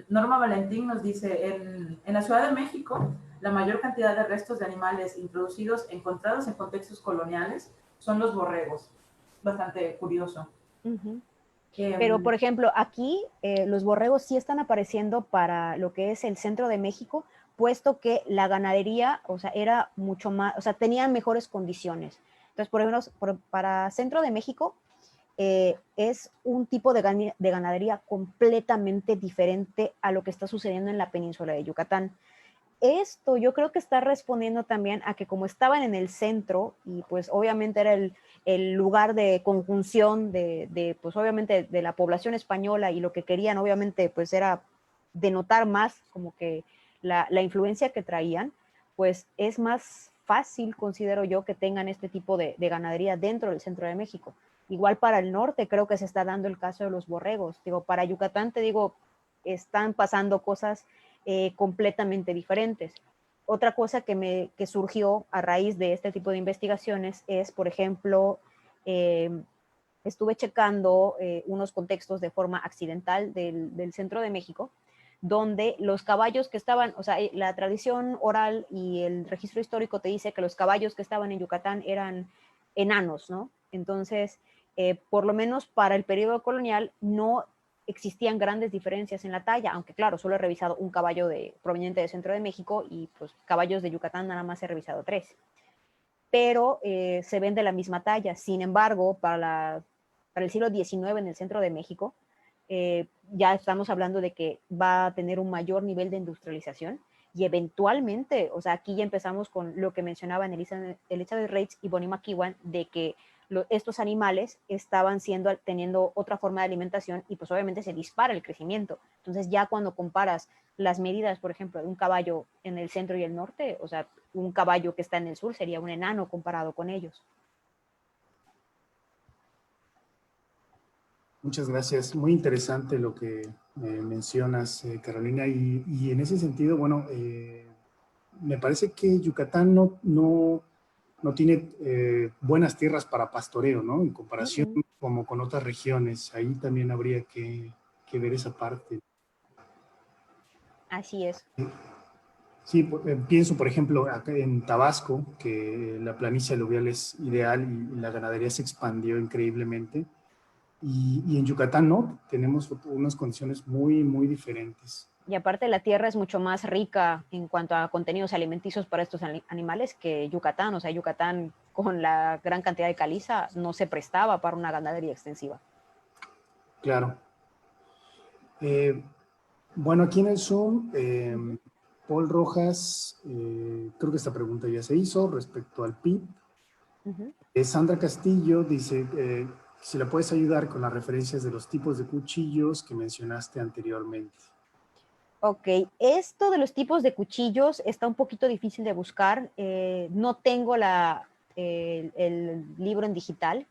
Norma Valentín nos dice, en la Ciudad de México, la mayor cantidad de restos de animales introducidos, encontrados en contextos coloniales, son los borregos. Bastante curioso. Pero, por ejemplo, aquí los borregos sí están apareciendo para lo que es el centro de México, puesto que la ganadería, o sea, era mucho más, o sea, tenían mejores condiciones. Entonces, por ejemplo, para centro de México es un tipo de ganadería completamente diferente a lo que está sucediendo en la península de Yucatán. Esto yo creo que está respondiendo también a que como estaban en el centro, y pues obviamente era el lugar de conjunción pues obviamente de la población española, y lo que querían obviamente pues era denotar más como que la influencia que traían, pues es más fácil, considero yo, que tengan este tipo de ganadería dentro del centro de México. Igual para el norte creo que se está dando el caso de los borregos. Digo, para Yucatán, te digo, están pasando cosas completamente diferentes. Otra cosa que surgió a raíz de este tipo de investigaciones es, por ejemplo, estuve checando unos contextos de forma accidental del centro de México, donde los caballos que estaban, o sea, la tradición oral y el registro histórico te dice que los caballos que estaban en Yucatán eran enanos, ¿no? Entonces, por lo menos para el periodo colonial no existían grandes diferencias en la talla, aunque claro, solo he revisado un caballo proveniente del centro de México y pues caballos de Yucatán nada más he revisado 3. Pero se ven de la misma talla. Sin embargo, para el siglo XIX en el centro de México, ya estamos hablando de que va a tener un mayor nivel de industrialización y eventualmente, o sea, aquí ya empezamos con lo que mencionaban Elizabeth Reitz y Bonnie McEwan, de que estos animales estaban teniendo otra forma de alimentación y pues obviamente se dispara el crecimiento. Entonces ya cuando comparas las medidas, por ejemplo, de un caballo en el centro y el norte, o sea, un caballo que está en el sur sería un enano comparado con ellos. Muchas gracias. Muy interesante lo que mencionas, Carolina. Y en ese sentido, bueno, me parece que Yucatán no tiene buenas tierras para pastoreo, ¿no? En comparación como con otras regiones. Ahí también habría que ver esa parte. Así es. Sí, pienso, por ejemplo, acá en Tabasco, que la planicie aluvial es ideal y la ganadería se expandió increíblemente. Y en Yucatán no, tenemos unas condiciones muy, muy diferentes. Y aparte la tierra es mucho más rica en cuanto a contenidos alimenticios para estos animales que Yucatán. O sea, Yucatán con la gran cantidad de caliza no se prestaba para una ganadería extensiva. Claro. Bueno, aquí en el Zoom, Paul Rojas, creo que esta pregunta ya se hizo respecto al PIB. Sandra Castillo dice, si la puedes ayudar con las referencias de los tipos de cuchillos que mencionaste anteriormente. Ok, esto de los tipos de cuchillos está un poquito difícil de buscar. No tengo el libro en digital,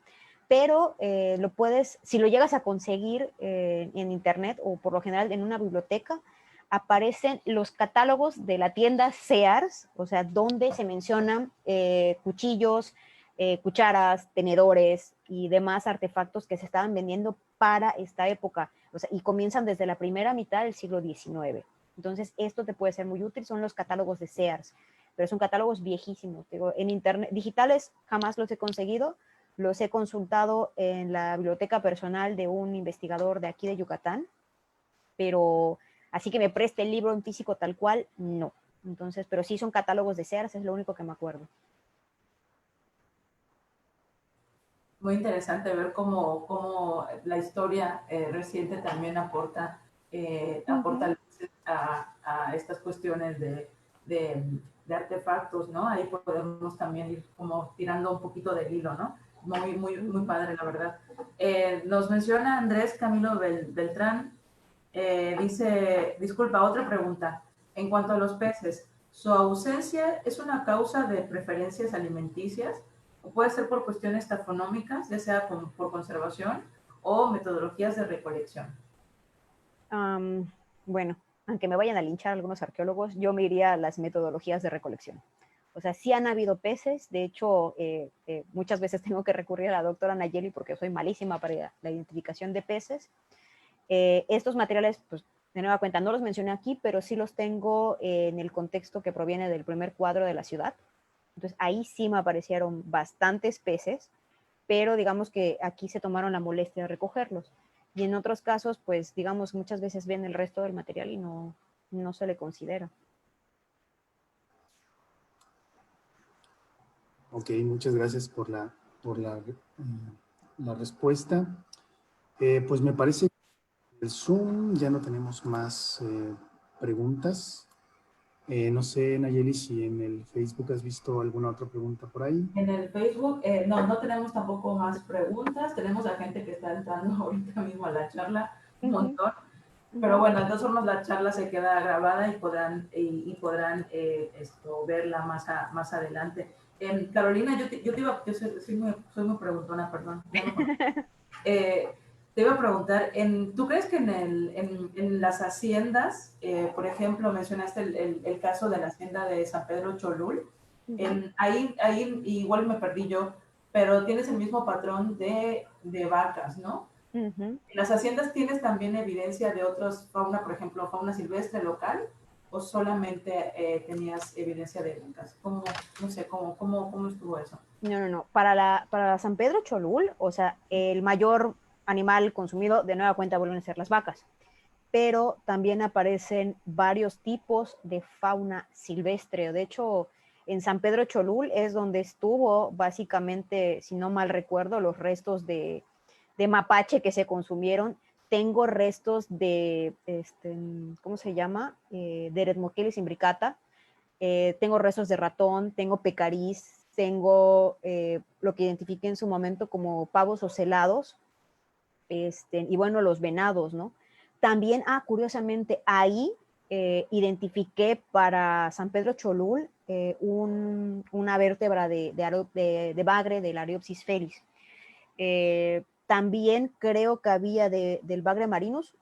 pero lo puedes, si lo llegas a conseguir en internet o por lo general en una biblioteca, aparecen los catálogos de la tienda Sears, o sea, donde se mencionan cuchillos, cucharas, tenedores y demás artefactos que se estaban vendiendo para esta época. O sea, y comienzan desde la primera mitad del siglo XIX. Entonces, esto te puede ser muy útil, son los catálogos de Sears, pero son catálogos viejísimos. Digo, en internet, digitales jamás los he conseguido, los he consultado en la biblioteca personal de un investigador de aquí de Yucatán, pero así que me preste el libro en físico tal cual, no. Entonces, pero sí son catálogos de Sears, es lo único que me acuerdo. Muy interesante ver cómo la historia reciente también aporta luces a estas cuestiones de artefactos, ¿no? Ahí podemos también ir como tirando un poquito del hilo, ¿no? Muy padre, la verdad. Nos menciona Andrés Camilo Beltrán, dice, disculpa, otra pregunta. En cuanto a los peces, ¿su ausencia es una causa de preferencias alimenticias? ¿O puede ser por cuestiones taxonómicas, ya sea por conservación o metodologías de recolección? Bueno, aunque me vayan a linchar algunos arqueólogos, yo me iría a las metodologías de recolección. O sea, sí han habido peces, de hecho, muchas veces tengo que recurrir a la doctora Nayeli porque soy malísima para la identificación de peces. Estos materiales, pues, de nueva cuenta, no los mencioné aquí, pero sí los tengo en el contexto que proviene del primer cuadro de la ciudad. Entonces, ahí sí me aparecieron bastantes peces, pero digamos que aquí se tomaron la molestia de recogerlos. Y en otros casos, pues, digamos, muchas veces ven el resto del material y no se le considera. Ok, muchas gracias por la respuesta. Pues me parece que en el Zoom ya no tenemos más preguntas. No sé, Nayeli, si en el Facebook has visto alguna otra pregunta por ahí. En el Facebook, no tenemos tampoco más preguntas. Tenemos a gente que está entrando ahorita mismo a la charla, un montón. Pero bueno, de todas formas la charla se queda grabada y podrán verla más adelante. Carolina, soy muy preguntona, perdón. Eh, te iba a preguntar, ¿tú crees que en las haciendas, por ejemplo, mencionaste el caso de la hacienda de San Pedro Cholul, ahí igual me perdí yo, pero tienes el mismo patrón de vacas, ¿no? ¿En las haciendas tienes también evidencia de otros fauna, por ejemplo, fauna silvestre local, o solamente tenías evidencia de vacas? No sé, cómo estuvo eso? No, no, no. Para San Pedro Cholul, o sea, el mayor animal consumido de nueva cuenta vuelven a ser las vacas, pero también aparecen varios tipos de fauna silvestre. De hecho, en San Pedro Cholul es donde estuvo básicamente, si no mal recuerdo, los restos de mapache que se consumieron. Tengo restos de, ¿cómo se llama? De Eretmocheles imbricata. Tengo restos de ratón, tengo pecariz, tengo lo que identifiqué en su momento como pavos ocelados, y bueno, los venados, ¿no? También, curiosamente, ahí identifiqué para San Pedro Cholul una vértebra de bagre del Ariopsis felis. También creo que había del bagre marinus,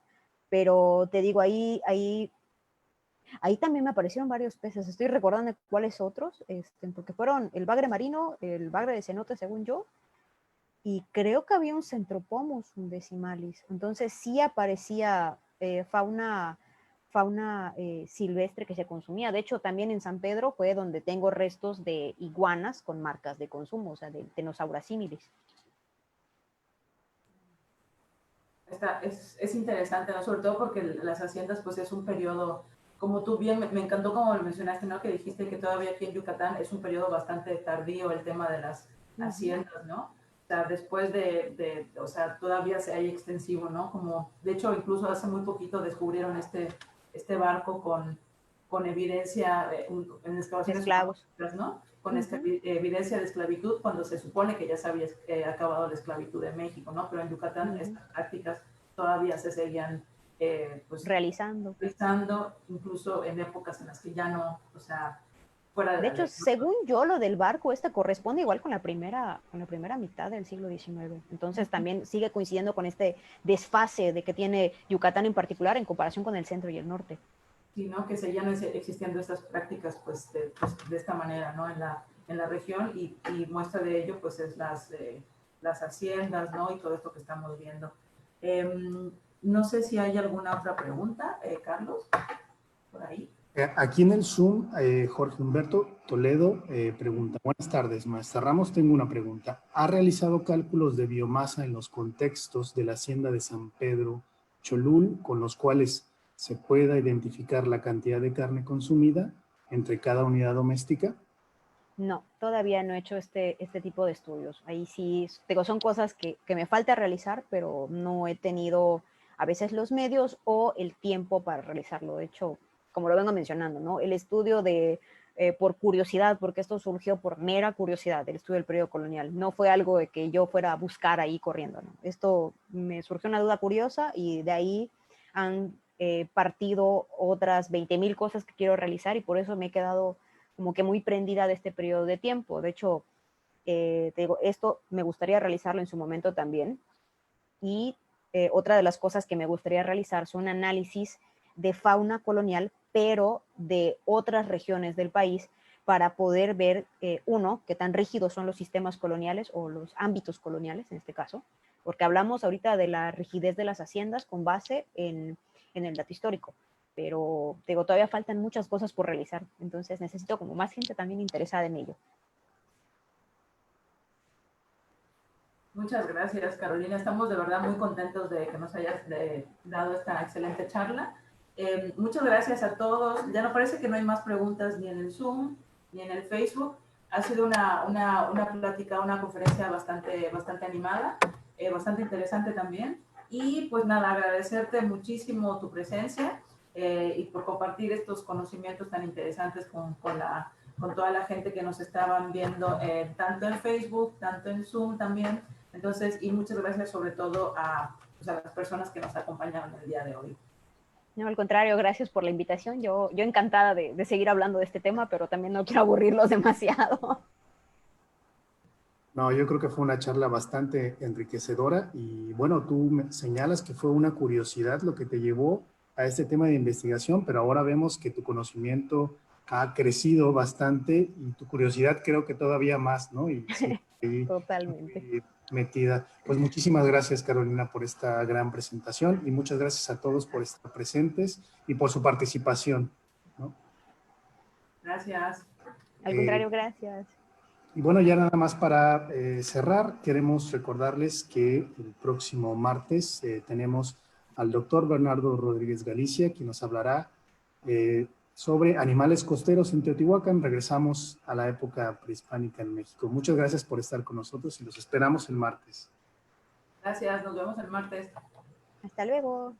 pero te digo, ahí también me aparecieron varios peces. Estoy recordando cuáles otros, porque fueron el bagre marino, el bagre de cenote, según yo, y creo que había un Centropomus undecimalis. Entonces sí aparecía fauna silvestre que se consumía. De hecho, también en San Pedro fue donde tengo restos de iguanas con marcas de consumo, o sea, de Tenosaura similis. Es interesante, ¿no? Sobre todo porque las haciendas, pues es un periodo, como tú bien, me encantó como lo mencionaste, ¿no? Que dijiste que todavía aquí en Yucatán es un periodo bastante tardío el tema de las haciendas, ¿no? O sea, después o sea, todavía se hay extensivo, ¿no? Como, de hecho, incluso hace muy poquito descubrieron este barco con evidencia en excavaciones Esclavos. ¿no? Con evidencia de esclavitud, cuando se supone que ya se había acabado la esclavitud en México, ¿no? Pero en Yucatán estas prácticas todavía se seguían pues, realizando, incluso en épocas en las que ya no, o sea, fuera de de la hecho, ley, ¿no? según yo, lo del barco corresponde igual con la primera mitad del siglo XIX. Entonces también sigue coincidiendo con este desfase de que tiene Yucatán en particular en comparación con el centro y el norte. Sino que seguían existiendo estas prácticas pues de esta manera, ¿no? En la región y muestra de ello pues es las haciendas, ¿no? Y todo esto que estamos viendo. No sé si hay alguna otra pregunta, Carlos, por ahí. Aquí en el Zoom, Jorge Humberto Toledo pregunta, buenas tardes, maestra Ramos, tengo una pregunta. ¿Ha realizado cálculos de biomasa en los contextos de la hacienda de San Pedro Cholul con los cuales se pueda identificar la cantidad de carne consumida entre cada unidad doméstica? No, todavía no he hecho este tipo de estudios. Ahí sí, digo, son cosas que me falta realizar, pero no he tenido a veces los medios o el tiempo para realizarlo. De hecho, como lo vengo mencionando, ¿no? El estudio por curiosidad, porque esto surgió por mera curiosidad, el estudio del periodo colonial. No fue algo de que yo fuera a buscar ahí corriendo, ¿no? Esto me surgió una duda curiosa y de ahí han partido otras 20,000 cosas que quiero realizar y por eso me he quedado como que muy prendida de este periodo de tiempo. De hecho, te digo, esto me gustaría realizarlo en su momento también. Y otra de las cosas que me gustaría realizar son análisis de fauna colonial, pero de otras regiones del país, para poder ver, uno, qué tan rígidos son los sistemas coloniales o los ámbitos coloniales en este caso, porque hablamos ahorita de la rigidez de las haciendas con base en el dato histórico, pero digo, todavía faltan muchas cosas por realizar, entonces necesito como más gente también interesada en ello. Muchas gracias, Carolina. Estamos de verdad muy contentos de que nos hayas dado esta excelente charla. Muchas gracias a todos. Ya no parece que no hay más preguntas ni en el Zoom ni en el Facebook. Ha sido una plática, una conferencia bastante animada, bastante interesante también. Y pues nada, agradecerte muchísimo tu presencia y por compartir estos conocimientos tan interesantes con toda la gente que nos estaban viendo, tanto en Facebook, tanto en Zoom también. Entonces, y muchas gracias sobre todo a las personas que nos acompañaron el día de hoy. No, al contrario, gracias por la invitación. Yo encantada de seguir hablando de este tema, pero también no quiero aburrirlos demasiado. No, yo creo que fue una charla bastante enriquecedora y bueno, tú me señalas que fue una curiosidad lo que te llevó a este tema de investigación, pero ahora vemos que tu conocimiento ha crecido bastante y tu curiosidad creo que todavía más, ¿no? Y sigue ahí Totalmente. muy metida. Pues muchísimas gracias, Carolina, por esta gran presentación y muchas gracias a todos por estar presentes y por su participación, ¿no? Gracias. Al Eh, contrario, gracias. Y bueno, ya nada más para cerrar, queremos recordarles que el próximo martes tenemos al doctor Bernardo Rodríguez Galicia, quien nos hablará sobre animales costeros en Teotihuacán. Regresamos a la época prehispánica en México. Muchas gracias por estar con nosotros y los esperamos el martes. Gracias, nos vemos el martes. Hasta luego.